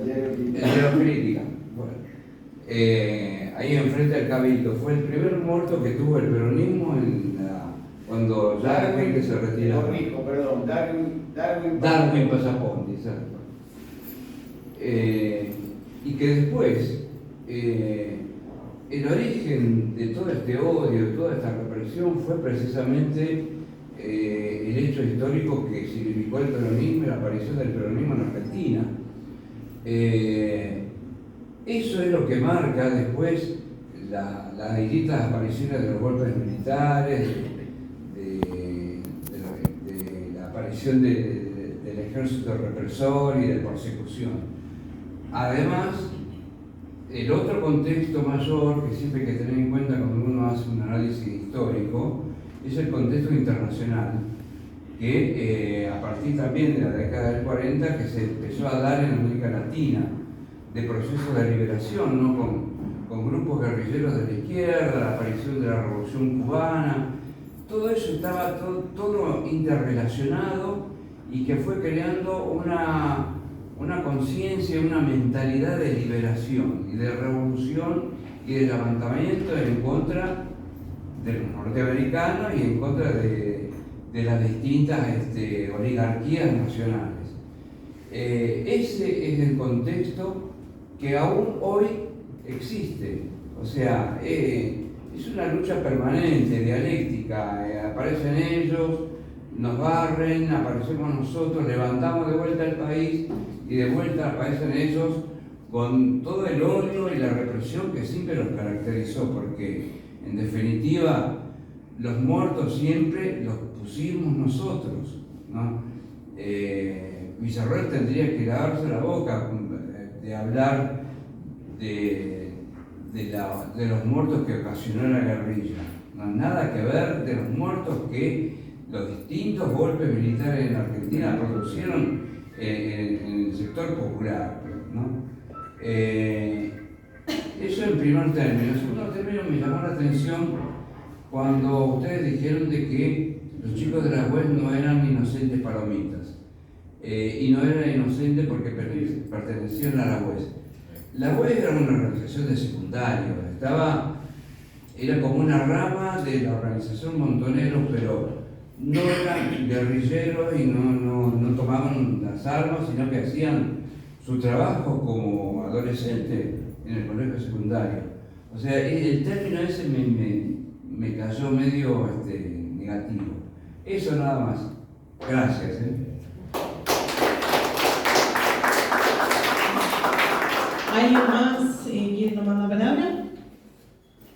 [SPEAKER 20] diario Crítica. Bueno, ahí enfrente al Cabildo. Fue el primer muerto que tuvo el peronismo cuando ya la gente se retiraba. Darwin Pasaponti, exacto. Y que después el origen de todo este odio, de toda esta represión fue precisamente el hecho histórico que significó el peronismo y la aparición del peronismo en Argentina. Eso es lo que marca después las distintas apariciones de los golpes militares, de la aparición del ejército represor y de persecución. Además, el otro contexto mayor que siempre hay que tener en cuenta cuando uno hace un análisis histórico es el contexto internacional, que a partir también de la década del 40 que se empezó a dar en América Latina, de procesos de liberación, ¿no? con grupos guerrilleros de la izquierda, la aparición de la Revolución Cubana, todo eso estaba todo interrelacionado y que fue creando una conciencia, una mentalidad de liberación y de revolución y de levantamiento en contra de los norteamericanos y en contra de las distintas oligarquías nacionales. Ese es el contexto que aún hoy existe. O sea, es una lucha permanente, dialéctica. Aparecen ellos, nos barren, aparecemos nosotros, levantamos de vuelta el país y de vuelta aparecen ellos con todo el odio y la represión que siempre los caracterizó, porque en definitiva los muertos siempre los pusimos nosotros, ¿no? Villarroel tendría que lavarse la boca de hablar de los muertos que ocasionó la guerrilla. No, nada que ver de los muertos que los distintos golpes militares en Argentina produjeron en el sector popular, ¿no? Eso en primer término. En segundo término, me llamó la atención cuando ustedes dijeron de que los chicos de la UES no eran inocentes palomitas. Y no eran inocentes porque pertenecían a la UES. La UES era una organización de secundarios, era como una rama de la organización Montoneros, pero no eran guerrilleros y no tomaban las armas, sino que hacían su trabajo como adolescentes en el colegio secundario. O sea, el término ese me cayó medio negativo. Eso nada más. Gracias.
[SPEAKER 1] ¿Alguien más quiere tomar la palabra?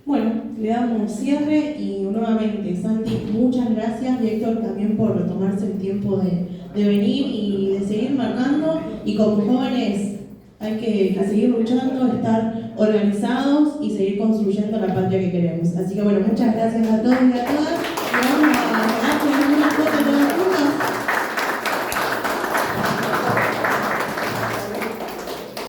[SPEAKER 1] Bueno, le damos cierre y nuevamente, Santi, muchas gracias, y Héctor también por tomarse el tiempo de venir y de seguir marcando. Y como jóvenes hay que seguir luchando, estar organizados y seguir construyendo la patria que queremos. Así que bueno, muchas gracias a todos y a todas.